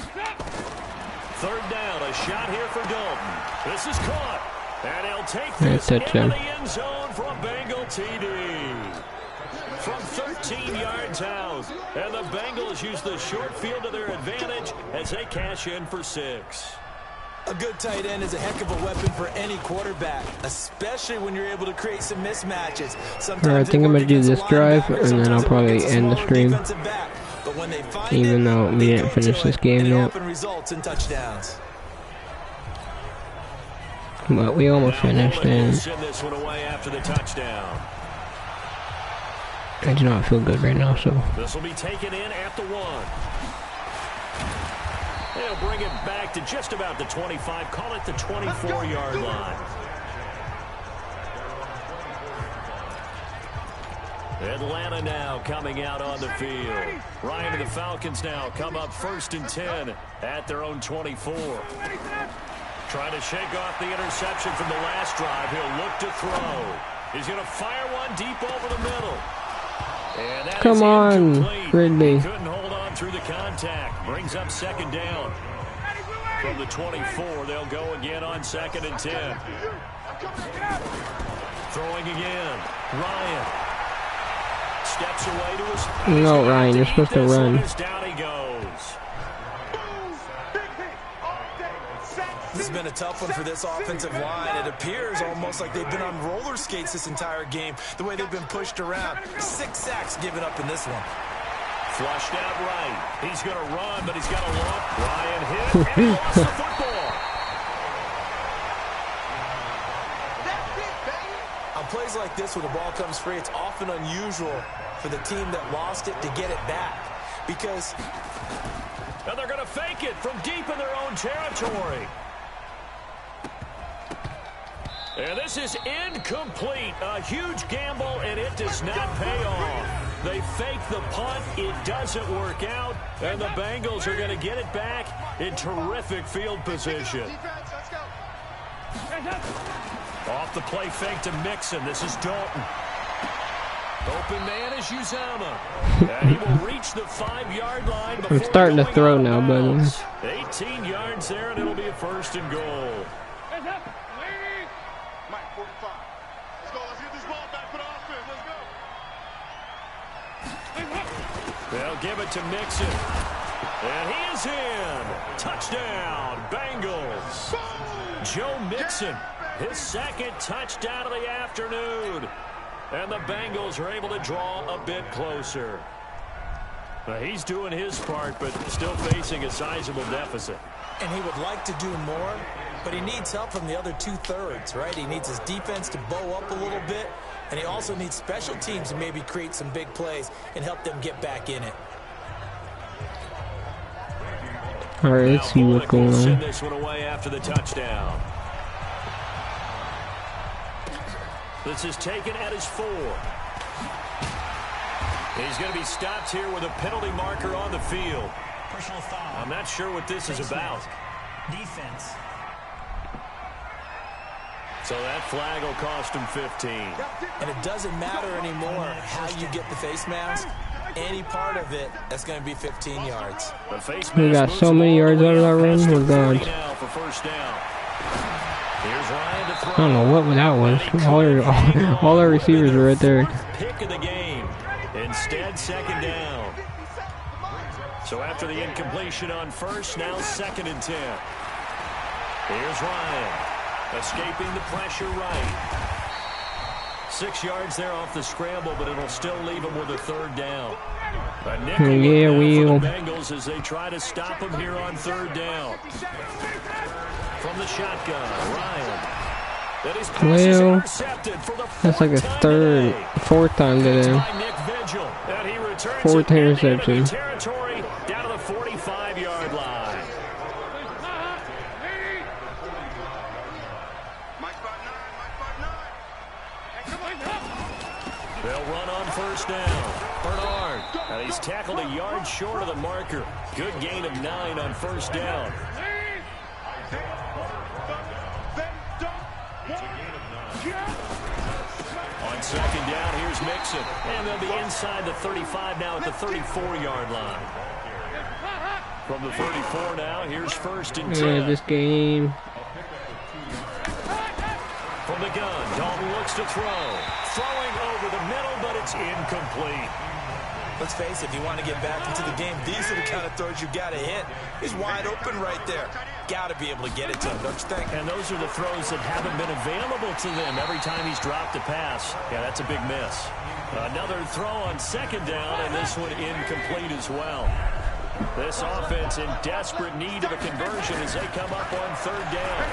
3rd down, a shot here for Dalton. This is caught. And he'll take this into the end zone for a Bengal TD. From 13 yards out. And the Bengals use the short field to their advantage as they cash in for 6. A good tight end is a heck of a weapon for any quarterback, especially when you're able to create some mismatches. Alright, I think I'm going to do this drive, and then I'll probably end the stream. But when they find even though we didn't finish this game yet. Often results in touchdowns. But we almost finished, and Send this one away after the touchdown. I do not feel good right now, so. This will be taken in at the 1. They'll bring it back to just about the 25. Call it the 24-yard line. Atlanta now coming out on the field. Ryan and the Falcons now come up 1st and 10 at their own 24. Trying to shake off the interception from the last drive. He'll look to throw. He's going to fire one deep over the middle. And that Come on, Ridley. Couldn't hold on through the contact. Brings up 2nd down. From the 24, they'll go again on 2nd and 10. Throwing again. Ryan. Steps away to his... No, Ryan, you're supposed to run. Down he goes. This has been a tough one for this offensive line. It appears almost like they've been on roller skates this entire game, the way they've been pushed around. 6 sacks given up in this one. Flushed out right. He's going to run, but he's got a long... Ryan hit and he lost the football. On plays like this where the ball comes free, it's often unusual for the team that lost it to get it back. Because... And they're going to fake it from deep in their own territory. And this is incomplete. A huge gamble, and it does not pay off. They fake the punt. It doesn't work out. And the Bengals are going to get it back in terrific field position. Off the play fake to Mixon. This is Dalton. Open man is Uzama. And he will reach the 5-yard line. I'm starting to throw now, buddy. 18 yards there, and it'll be a 1st and goal. They'll give it to Mixon. And he is in. Touchdown, Bengals. Joe Mixon, his 2nd touchdown of the afternoon. And the Bengals are able to draw a bit closer. He's doing his part, but still facing a sizable deficit. And he would like to do more, but he needs help from the other 2/3, right? He needs his defense to bow up a little bit, and he also needs special teams to maybe create some big plays and help them get back in it. All right, let's see what's going on. Send this one away after the touchdown. This is taken at his 4. He's going to be stopped here with a penalty marker on the field. Personal foul. I'm not sure what this is about. Defense. So that flag will cost him 15. And it doesn't matter anymore how you get the face mask. Any part of it, that's going to be 15 yards. We got so many yards out of that run. Oh, God. I don't know what that was. All our receivers are right there. Pick of the game. Instead, 2nd down. So after the incompletion on 1st, now 2nd and 10. Here's Ryan. Escaping the pressure right. 6 yards there off the scramble, but it'll still leave him with a 3rd down. A nickel for the Bengals as they try to stop him here on 3rd down. From the shotgun, Ryan. Well, that's like a 4th time today. 4th interception. Down to the 45-yard line. They'll run on 1st down. Bernard. And he's tackled a yard short of the marker. Good gain of 9 on 1st down. On 2nd down, here's Mixon. And they'll be inside the 35 now at the 34-yard line. From the 34 now, here's 1st and 10. Yeah, this game. From the gun, Dalton looks to throw. Throwing over the middle, but it's incomplete. Let's face it, if you want to get back into the game, these are the kind of throws you've got to hit. He's wide open right there. Got to be able to get it to him, don't you think? And those are the throws that haven't been available to them every time he's dropped a pass. Yeah, that's a big miss. Another throw on second down, and this one incomplete as well. This offense in desperate need of a conversion as they come up on third down.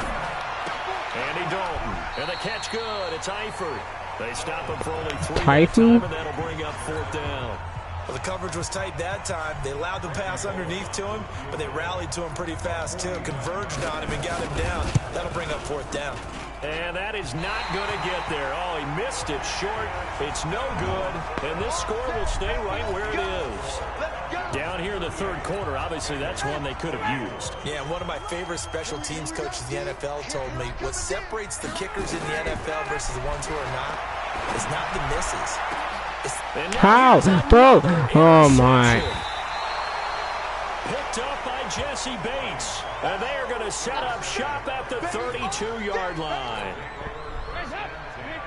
Andy Dalton, and the catch good. It's Eifert. They stop him for only 3 time, and that'll bring up fourth down. Well, the coverage was tight that time. They allowed the pass underneath to him, but they rallied to him pretty fast, too. Converged on him and got him down. That'll bring up fourth down. And that is not going to get there. Oh, he missed it short. It's no good, and this score will stay right where it is. Down here in the third quarter, obviously that's one they could have used. Yeah, one of my favorite special teams coaches in the NFL told me what separates the kickers in the NFL versus the ones who are not is not the misses. How? Bro! Oh, my. Picked up by Jesse Bates. And they are going to set up shop at the 32-yard line.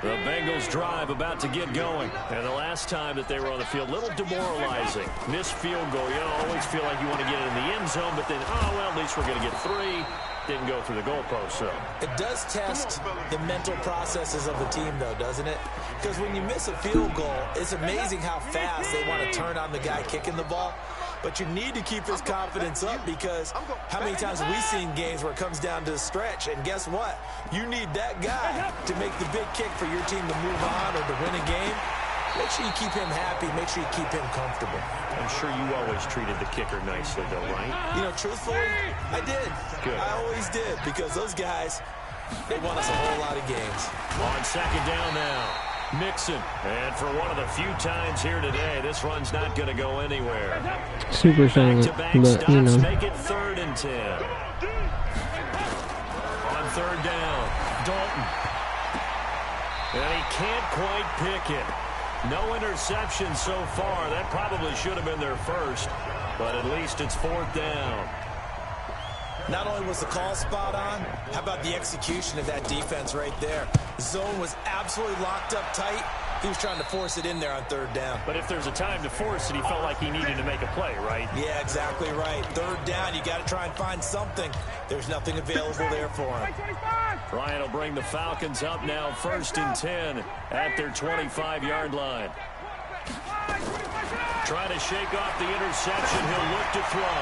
The Bengals drive about to get going. And the last time that they were on the field, a little demoralizing. Missed field goal. You always feel like you want to get it in the end zone, but then, oh, well, at least we're going to get 3. Didn't go through the goalpost, so. It does test the mental processes of the team, though, doesn't it? Because when you miss a field goal, it's amazing how fast they want to turn on the guy kicking the ball. But you need to keep his confidence up because how many times have we seen games where it comes down to the stretch? And guess what? You need that guy to make the big kick for your team to move on or to win a game. Make sure you keep him happy. Make sure you keep him comfortable. I'm sure you always treated the kicker nicely, though, right? You know, truthfully, I did. Good. I always did because those guys, they won us a whole lot of games. On second down now. Mixon, and for one of the few times here today, this run's not going to go anywhere. Super silent, but you know. Make it 3rd and 10. On third down, Dalton. And he can't quite pick it. No interception so far. That probably should have been their first, but at least it's 4th down. Not only was the call spot on, how about the execution of that defense right there? The zone was absolutely locked up tight. He was trying to force it in there on third down. But if there's a time to force it, he felt like he needed to make a play, right? Yeah, exactly right. Third down, you got to try and find something. There's nothing available there for him. Ryan will bring the Falcons up now 1st and 10 at their 25-yard line. Trying to shake off the interception. He'll look to throw.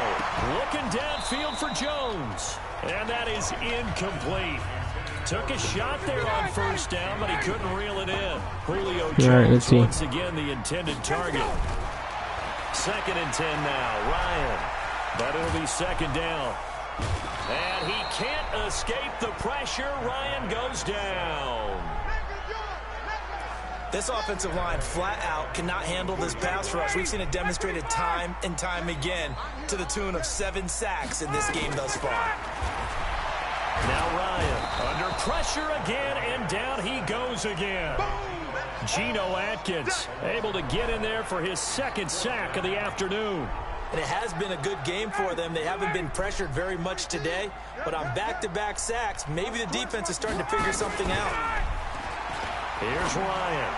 Looking downfield for Jones. And that is incomplete. Took a shot there on first down, but he couldn't reel it in. Julio Jones once again the intended target. 2nd and 10 now. Ryan. But it'll be 2nd down. And he can't escape the pressure. Ryan goes down. This offensive line flat out cannot handle this pass rush. We've seen it demonstrated time and time again to the tune of 7 sacks in this game thus far. Now Ryan under pressure again, and down he goes again. Geno Atkins able to get in there for his 2nd sack of the afternoon. And it has been a good game for them. They haven't been pressured very much today, but on back-to-back sacks, maybe the defense is starting to figure something out. Here's Ryan.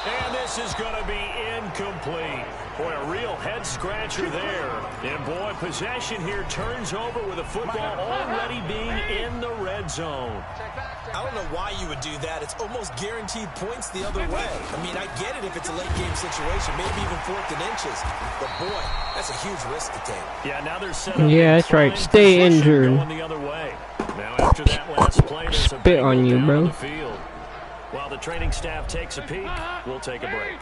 And this is going to be incomplete. Boy, a real head-scratcher there. And, boy, possession here turns over with the football already being in the red zone. I don't know why you would do that. It's almost guaranteed points the other way. I mean, I get it if it's a late-game situation, maybe even 4th and inches. But, boy, that's a huge risk to take. Yeah, now they're set up. Yeah, that's right. Stay injured. Going the other way. Now, after that last play, there's a spit on you, bro. The field. While the training staff takes a peek, we'll take a break.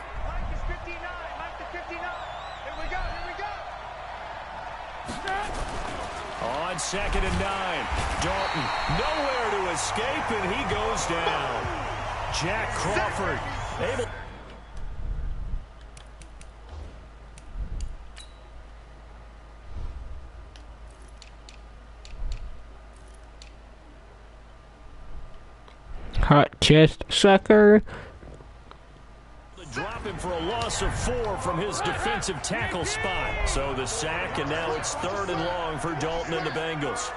On 2nd and 9, Dalton nowhere to escape, and he goes down. Jack Crawford able. Hot chest sucker. Drop him for a loss of 4 from his defensive tackle spot. So the sack, and now it's 3rd and long for Dalton and the Bengals.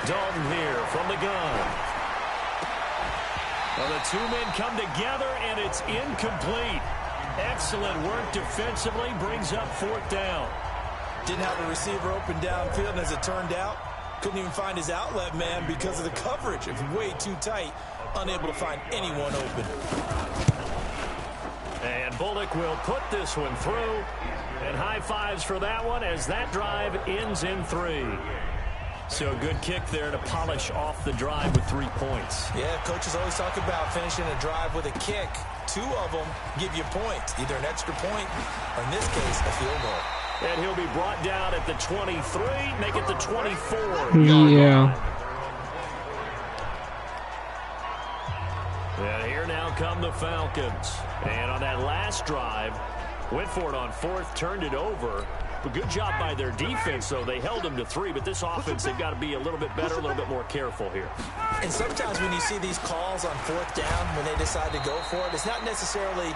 Dalton here from the gun. Well, the 2 men come together, and it's incomplete. Excellent work defensively, brings up 4th down. Didn't have a receiver open downfield, and as it turned out, Couldn't even find his outlet man because of the coverage. It's way too tight. Unable to find anyone open. And Bullock will put this one through. And high fives for that one as that drive ends in 3. So a good kick there to polish off the drive with 3 points. Yeah, coaches always talk about finishing a drive with a kick. 2 of them give you points, either an extra point or, in this case, a field goal. And he'll be brought down at the 23, make it the 24. Yeah. And here now come the Falcons. And on that last drive, went for it on 4th, turned it over. But good job by their defense, though. They held them to 3, but this offense, they've got to be a little bit better, a little bit more careful here. And sometimes when you see these calls on 4th down, when they decide to go for it, it's not necessarily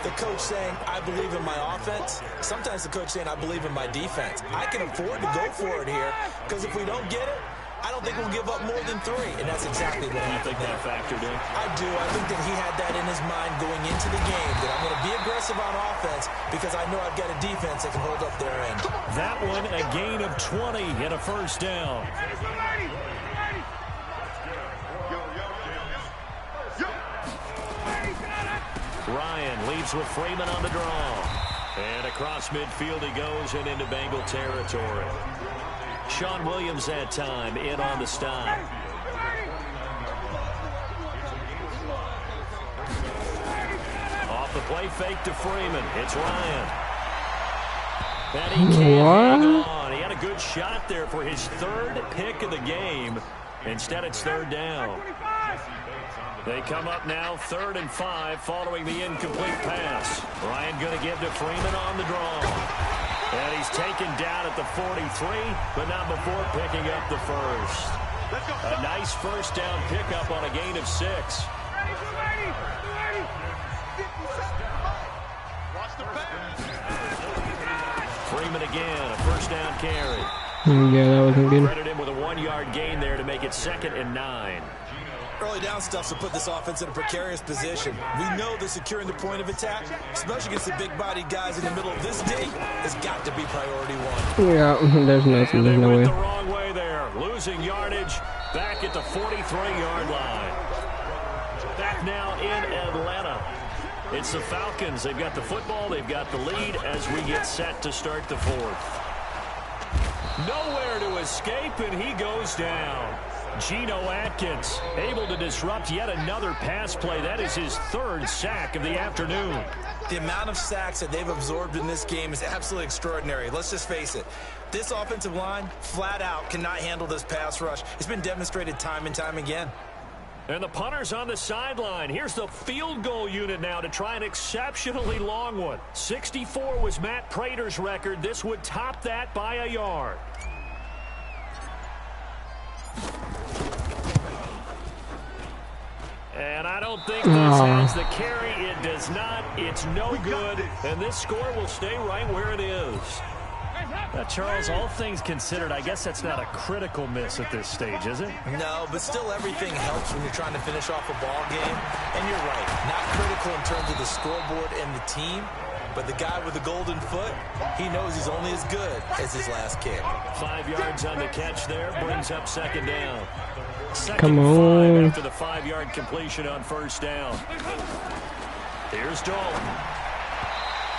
the coach saying, I believe in my offense. Sometimes the coach saying, I believe in my defense. I can afford to go for it here, because if we don't get it, I don't think we'll give up more than 3, and that's exactly what happened. You think that factored in? I do. I think that he had that in his mind going into the game, that I'm going to be aggressive on offense because I know I've got a defense that can hold up their end. That one, a gain of 20 and a first down. Ryan leaves with Freeman on the draw. And across midfield he goes and into Bengal territory. Sean Williams that time in on the stop. Off the play fake to Freeman. It's Ryan. And he can't hang on. He had a good shot there for his 3rd pick of the game. Instead, it's 3rd down. They come up now 3rd and 5 following the incomplete pass. Ryan going to give to Freeman on the draw. And he's taken down at the 43, but not before picking up the first. A nice first down pickup on a gain of 6. Freeman again, a first down carry. Yeah, that wasn't good. Credit him with a 1-yard gain there to make it 2nd and 9. Early down stuff to put this offense in a precarious position. We know that securing the point of attack, especially against the big-bodied guys in the middle of this D, has got to be priority 1. Yeah, there's no way. The wrong way there, losing yardage back at the 43-yard line. Back now in Atlanta. It's the Falcons. They've got the football. They've got the lead as we get set to start the 4th. Nowhere to escape, and he goes down. Geno Atkins able to disrupt yet another pass play. That is his 3rd sack of the afternoon. The amount of sacks that they've absorbed in this game is absolutely extraordinary. Let's just face it. This offensive line, flat out, cannot handle this pass rush. It's been demonstrated time and time again. And the punter's on the sideline. Here's the field goal unit now to try an exceptionally long one. 64 was Matt Prater's record. This would top that by a yard. And I don't think this has the carry. It does not. It's no good. And this score will stay right where it is. Charles, all things considered, I guess that's not a critical miss at this stage, is it? No, but still everything helps when you're trying to finish off a ball game. And you're right, not critical in terms of the scoreboard and the team. But the guy with the golden foot, he knows he's only as good as his last kick. 5 yards on the catch there, brings up 2nd down. Come on. After the 5-yard completion on first down. Here's Dalton.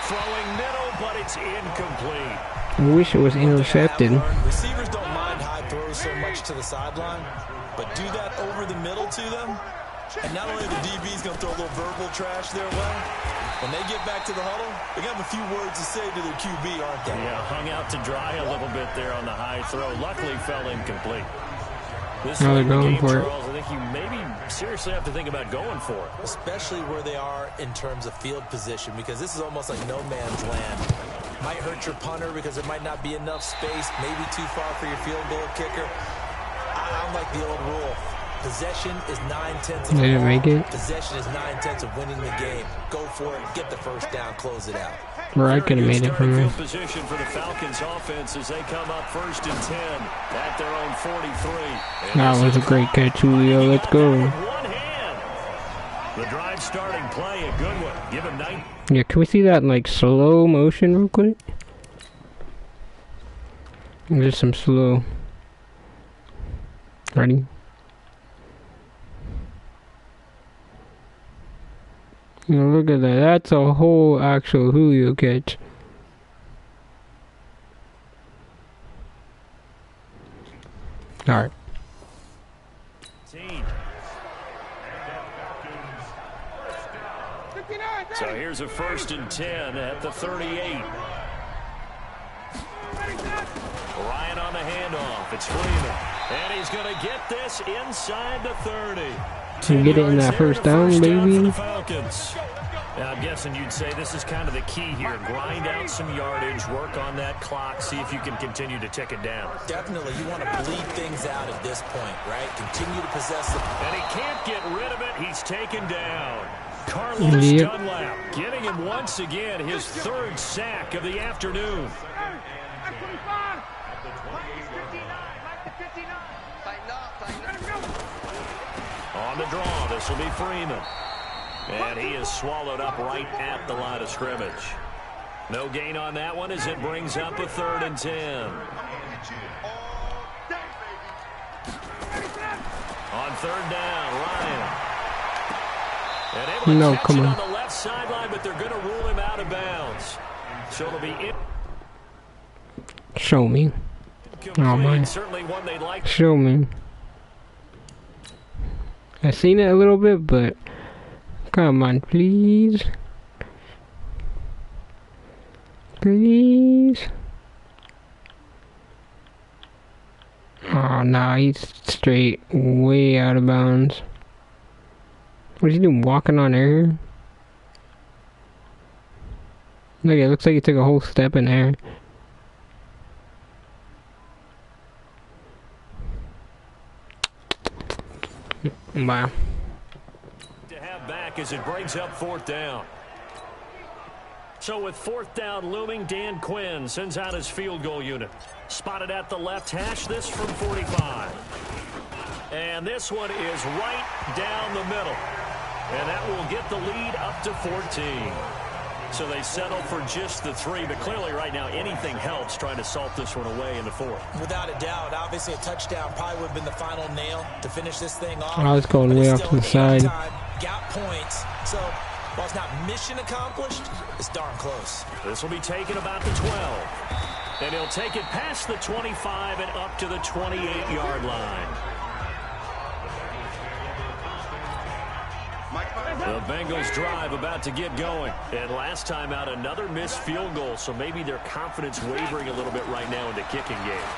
Throwing middle, but it's incomplete. I wish it was intercepted. Receivers don't mind high throws so much to the sideline, but do that over the middle to them, and not only the DB's going to throw a little verbal trash their way, when they get back to the huddle, they have a few words to say to their QB, aren't they? Yeah, hung out to dry a little bit there on the high throw. Luckily, fell incomplete. This now they're going game, for Charles, I think you maybe seriously have to think about going for it. Especially where they are in terms of field position, because this is almost like no man's land. Might hurt your punter because there might not be enough space, maybe too far for your field goal kicker. I'm like the old rule. Possession is 9/10 of the They didn't make it. Possession is 9/10 of winning the game. Go for it, get the first down, close it out. Or I could have made it from there. Position for the Falcons offense as they come up 1st and 10 at their own 43. That was a great catch, Julio. Let's go. One hand. The drive starting play, a good one. Give him 9. Yeah, can we see that in like slow motion real quick? Just some slow. Ready? You know, look at that. That's a whole actual Julio catch. Alright. So here's a 1st and 10 at the 38. Ryan on the handoff. It's Freeman. And he's going to get this inside the 30. To get it in that first down, baby. Now, I'm guessing you'd say this is kind of the key here. Grind out some yardage, work on that clock, see if you can continue to tick it down. Definitely. You want to bleed things out at this point, right? Continue to possess the... And he can't get rid of it. He's taken down. Carlos Dunlap getting him once again his 3rd sack of the afternoon. On the draw, this will be Freeman. And he is swallowed up right at the line of scrimmage. No gain on that one as it brings up a 3rd and 10. On 3rd down, Ryan. And able to catch it on the left sideline, but they're going to rule him out of bounds. So it'll be in. Show me. Oh my. Certainly one they'd like. Show me. I've seen it a little bit, but come on, please. Please. Oh, nah, he's straight way out of bounds. What's he doing, walking on air? Look, it looks like he took a whole step in air. Wow. To have back as it brings up 4th down. So with 4th down looming, Dan Quinn sends out his field goal unit. Spotted at the left hash, this from 45. And this one is right down the middle. And that will get the lead up to 14. So they settle for just the 3, but clearly right now anything helps trying to salt this one away in the 4th. Without a doubt, obviously a touchdown probably would have been the final nail to finish this thing off. I was going way off to the side. Got points, so while it's not mission accomplished, it's darn close. This will be taken about the 12. And he'll take it past the 25 and up to the 28-yard line. The Bengals drive about to get going. And last time out, another missed field goal, so maybe their confidence wavering a little bit right now in the kicking game.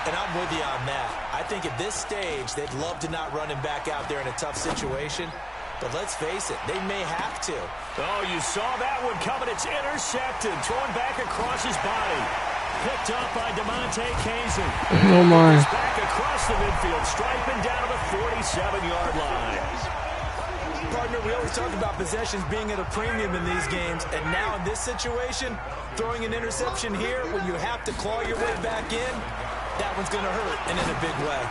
And I'm with you on that. I think at this stage, they'd love to not run him back out there in a tough situation. But let's face it, they may have to. Oh, you saw that one coming. It's intercepted. Thrown back across his body. Picked up by DeMonte Casey. Oh, my. Back across the midfield, striping down to the 47-yard line. Partner, we always talk about possessions being at a premium in these games, and now in this situation, throwing an interception here when you have to claw your way back in, that one's going to hurt, and in a big way.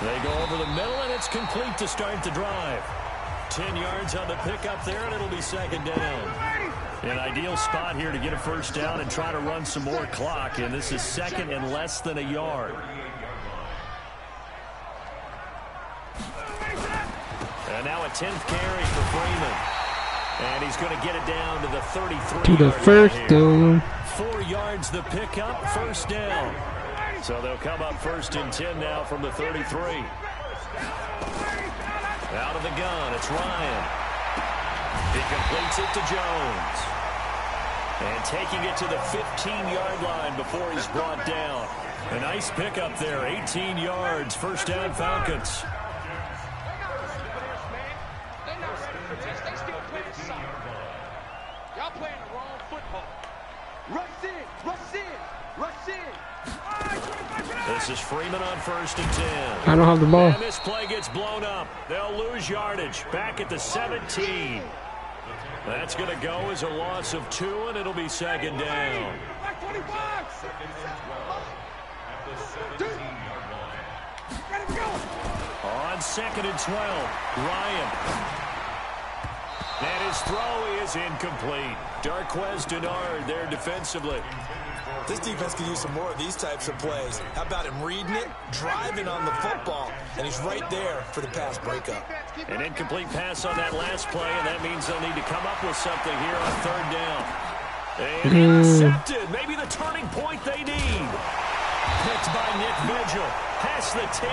They go over the middle, and it's complete to start the drive. 10 yards on the pickup there, and it'll be 2nd down. An ideal spot here to get a 1st down and try to run some more clock, and this is 2nd and less than a yard. And now a 10th carry for Freeman. And he's going to get it down to the 33. To the 1st down. 4 yards the pickup, 1st down. So they'll come up 1st and 10 now from the 33. Out of the gun, it's Ryan. He completes it to Jones. And taking it to the 15-yard line before he's brought down. A nice pickup there, 18 yards, 1st down Falcons. Y'all playing the wrong football. Rush in, rush in, rush in. This is Freeman on 1st and 10. I don't have the ball. And this play gets blown up. They'll lose yardage. Back at the 17. That's going to go as a loss of 2, and it'll be 2nd down. On 2nd and 12, Ryan. And his throw is incomplete. Darquez Denard there defensively. This defense could use some more of these types of plays. How about him reading it, driving on the football, and he's right there for the pass breakup. An incomplete pass on that last play, and that means they'll need to come up with something here on third down. And intercepted. Maybe the turning point they need. Picked by Nick Vigil. Past the 10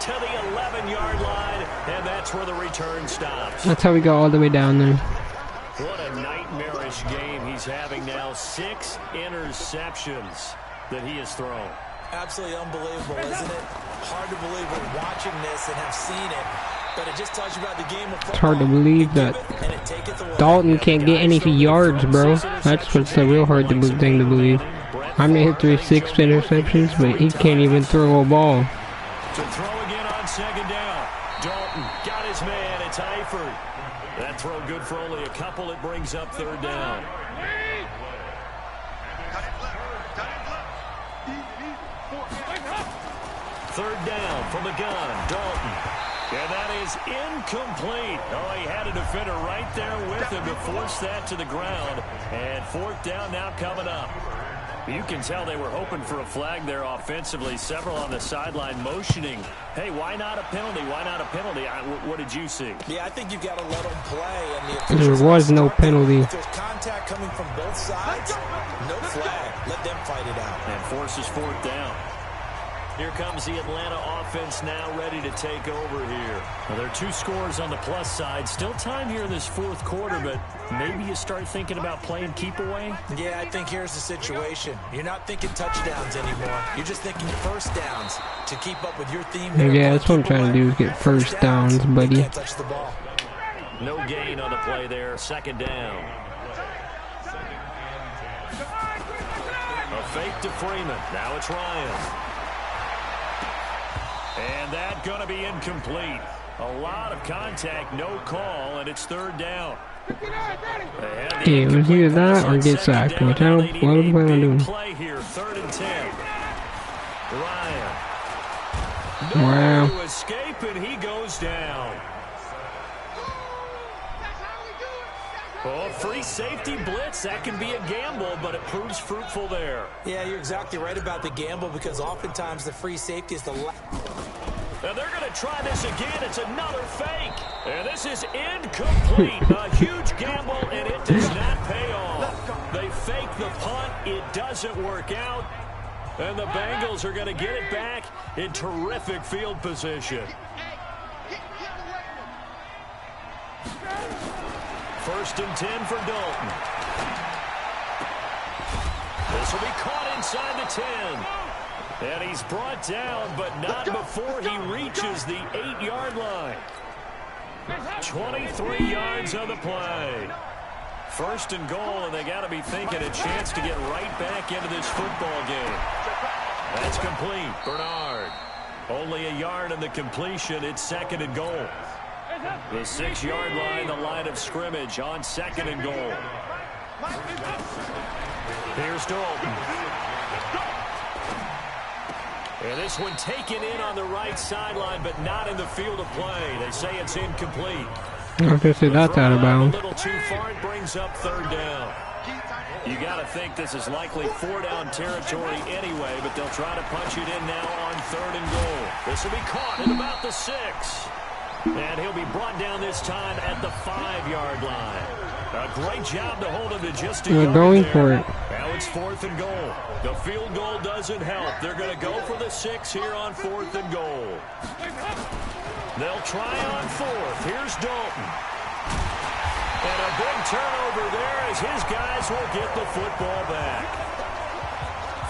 to the 11-yard line, and that's where the return stops. That's how we got all the way down there. What a nightmarish game he's having now. 6 interceptions that he has thrown. Absolutely unbelievable, isn't it? Hard to believe we're watching this and have seen it, but it just tells you about the game of football. It's hard to believe that Dalton can't get any yards, bro. That's what's the real hard thing to believe. I'm gonna hit 6 interceptions, but he can't even throw a ball. To throw again on second down. Dalton got his man. It's Eifert. That throw good for only a couple. It brings up third down. Third down from the gun. Dalton. And that is incomplete. Oh, he had a defender right there with him to force that to the ground. And fourth down now coming up. You can tell they were hoping for a flag there offensively. Several on the sideline motioning. Hey, why not a penalty? Why not a penalty? What did you see? Yeah, I think you've got to let them play. And there was no penalty. If there's contact coming from both sides, no flag. Let them fight it out. And forces fourth down. Here comes the Atlanta offense now ready to take over here. Well, there are 2 scores on the plus side. Still time here in this fourth quarter, but maybe you start thinking about playing keep away? Yeah, I think here's the situation. You're not thinking touchdowns anymore. You're just thinking first downs to keep up with your theme. Yeah, that's what I'm trying to do, is get first downs, buddy. Can't touch the ball. No gain on the play there. Second down. A fake to Freeman. Now it's Ryan. And that going to be incomplete. A lot of contact, no call, and it's third down. Yeah, it was either that or get sacked. What was I doing? Play here, third and 10. Ryan. Wow. To escape, and he goes down. Oh, free safety blitz. That can be a gamble, but it proves fruitful there. Yeah, you're exactly right about the gamble, because oftentimes the free safety is the And they're going to try this again. It's another fake. And this is incomplete. A huge gamble, and it does not pay off. They fake the punt. It doesn't work out. And the Bengals are going to get it back in terrific field position. First and 10 for Dalton. This will be caught inside the 10. And he's brought down, but not before he reaches the 8-yard line. 23 yards on the play. First and goal, and they got to be thinking a chance to get right back into this football game. That's complete. Bernard. Only a yard on the completion. It's second and goal. The 6-yard line, the line of scrimmage on second and goal. Here's Dalton. And this one taken in on the right sideline, but not in the field of play. They say it's incomplete. I was going to say that's out of bounds. A little too far. It brings up third down. You got to think this is likely 4-down territory anyway, but they'll try to punch it in now on third and goal. This will be caught at about the 6. And he'll be brought down this time at the 5-yard line. A great job to hold him to just a yard going there. for it. Now it's fourth and goal. The field goal doesn't help. They're going to go for the 6 here on fourth and goal. They'll try on fourth. Here's Dalton. And a big turnover there as his guys will get the football back.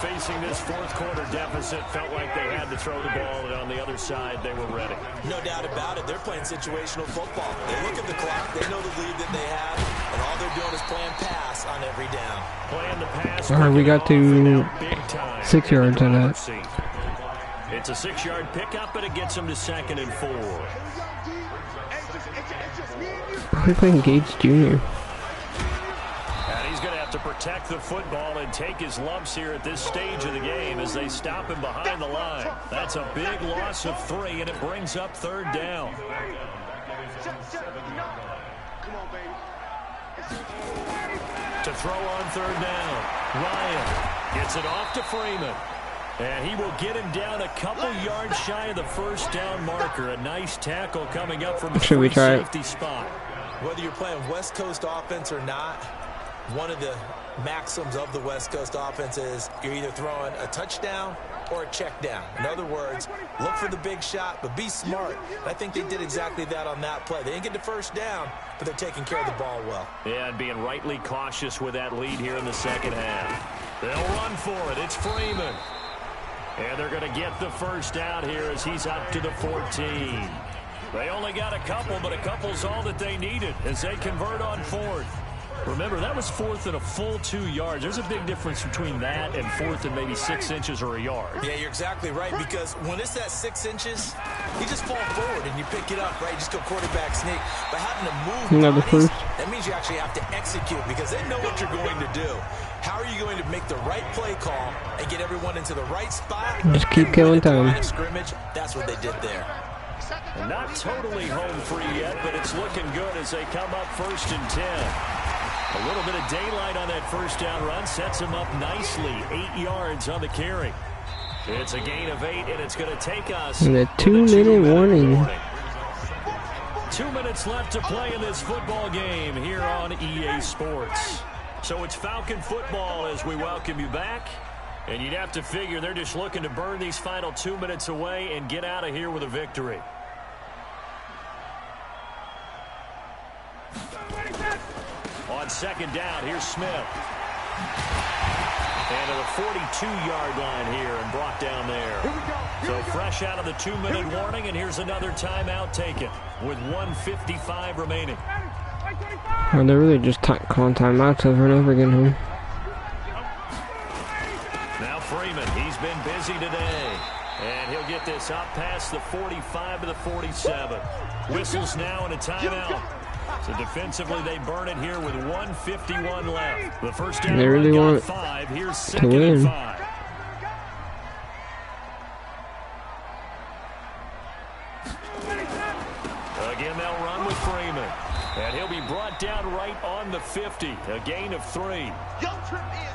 Facing this fourth quarter deficit, felt like they had to throw the ball, and on the other side, they were ready. No doubt about it. They're playing situational football. They look at the clock. They know the lead that they have, and all they're doing is playing pass on every down. Playing the pass. All right, we got to 6 yards on that. It's a 6-yard pickup, but it gets them to second and 4. We're playing Gates Jr. And he's going to have to protect the football and take his lumps here at this stage of the game as they stop him behind the line. That's a big loss of 3, and it brings up third down. To throw on third down, Ryan. Gets it off to Freeman. And he will get him down a couple yards shy of the first down marker. A nice tackle coming up from the safety spot. Whether you're playing West Coast offense or not, one of the maxims of the West Coast offense is you're either throwing a touchdown or a check down. In other words, look for the big shot, but be smart. I think they did exactly that on that play. They didn't get the first down, but they're taking care of the ball well. Yeah, and being rightly cautious with that lead here in the second half. They'll run for it. It's Freeman. And they're going to get the first down here as he's up to the 14. They only got a couple, but a couple's all that they needed as they convert on fourth. Remember, that was fourth and a full 2 yards. There's a big difference between that and fourth and maybe 6 inches or a yard. Yeah, you're exactly right, because when it's that 6 inches, you just fall forward and you pick it up, right? You just go quarterback sneak. But having to move bodies, that means you actually have to execute because they know what you're going to do. How are you going to make the right play call and get everyone into the right spot? Just keep killing time. Scrimmage, that's what they did there. Not totally home free yet, but it's looking good as they come up 1st and 10. A little bit of daylight on that first down run sets him up nicely. 8 yards on the carry. It's a gain of 8, and it's going to take us in a 2-minute warning. 2 minutes left to play in this football game here on EA Sports. So it's Falcon football as we welcome you back. And you'd have to figure they're just looking to burn these final 2 minutes away and get out of here with a victory. On second down, here's Smith. And to the 42-yard line here and brought down there. So fresh out of the 2-minute warning, and here's another timeout taken with 1:55 remaining. Oh, they're really just calling timeouts over and over again here. Now Freeman, he's been busy today. And he'll get this up past the 45 to the 47. Whistles now and a timeout. So defensively, they burn it here with 1:51 left. The first down they really want 5. Here's to win. 5. Again, they'll run with Freeman. And he'll be brought down right on the 50. A gain of 3.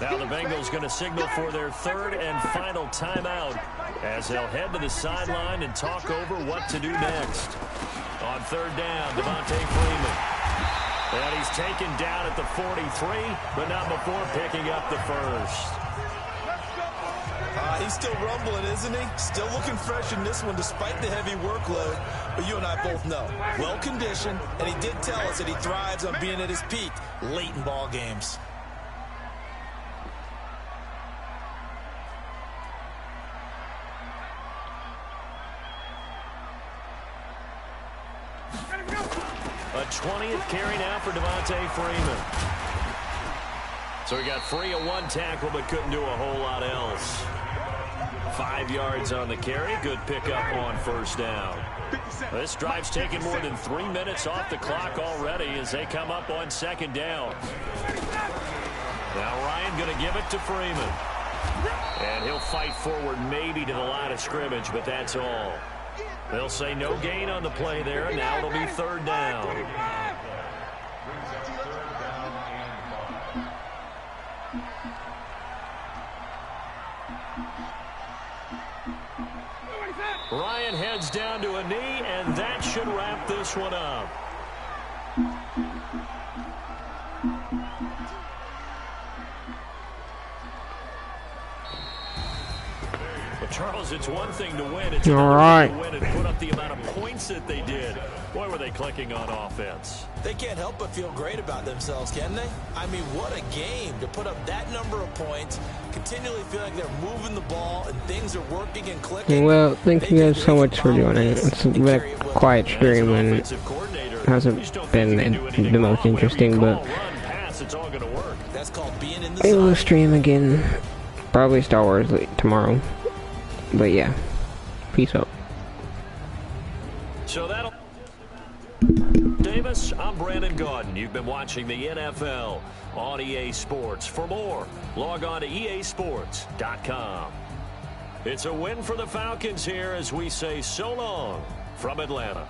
Now the Bengals going to signal for their third and final timeout as they'll head to the sideline and talk over what to do next. On third down, Devontae Freeman. And he's taken down at the 43, but not before picking up the first. He's still rumbling, isn't he? Still looking fresh in this one despite the heavy workload. But you and I both know, well-conditioned, and he did tell us that he thrives on being at his peak late in ball games. A 20th carry now for Devontae Freeman. So he got free of one tackle, but couldn't do a whole lot else. 5 yards on the carry. Good pickup on first down. This drive's taken more than 3 minutes off the clock already as they come up on second down. Now Ryan going to give it to Freeman. And he'll fight forward maybe to the line of scrimmage, but that's all. They'll say no gain on the play there. Now it'll be third down. Ryan heads down to a knee, and that should wrap this one up. But Charles, it's one thing to win. It's another thing to win and put up the amount of points that they did. Boy, were they clicking on offense. They can't help but feel great about themselves, can they? I mean, what a game to put up that number of points, continually feel like they're moving the ball and things are working and clicking. Well, thank you guys so much for doing it. It's been a quiet stream and it hasn't been the most interesting, but I will stream again, probably Star Wars tomorrow. But yeah, peace out. So that'll Davis, I'm Brandon Gaudin. You've been watching the NFL on EA Sports. For more, log on to easports.com. It's a win for the Falcons here as we say so long from Atlanta.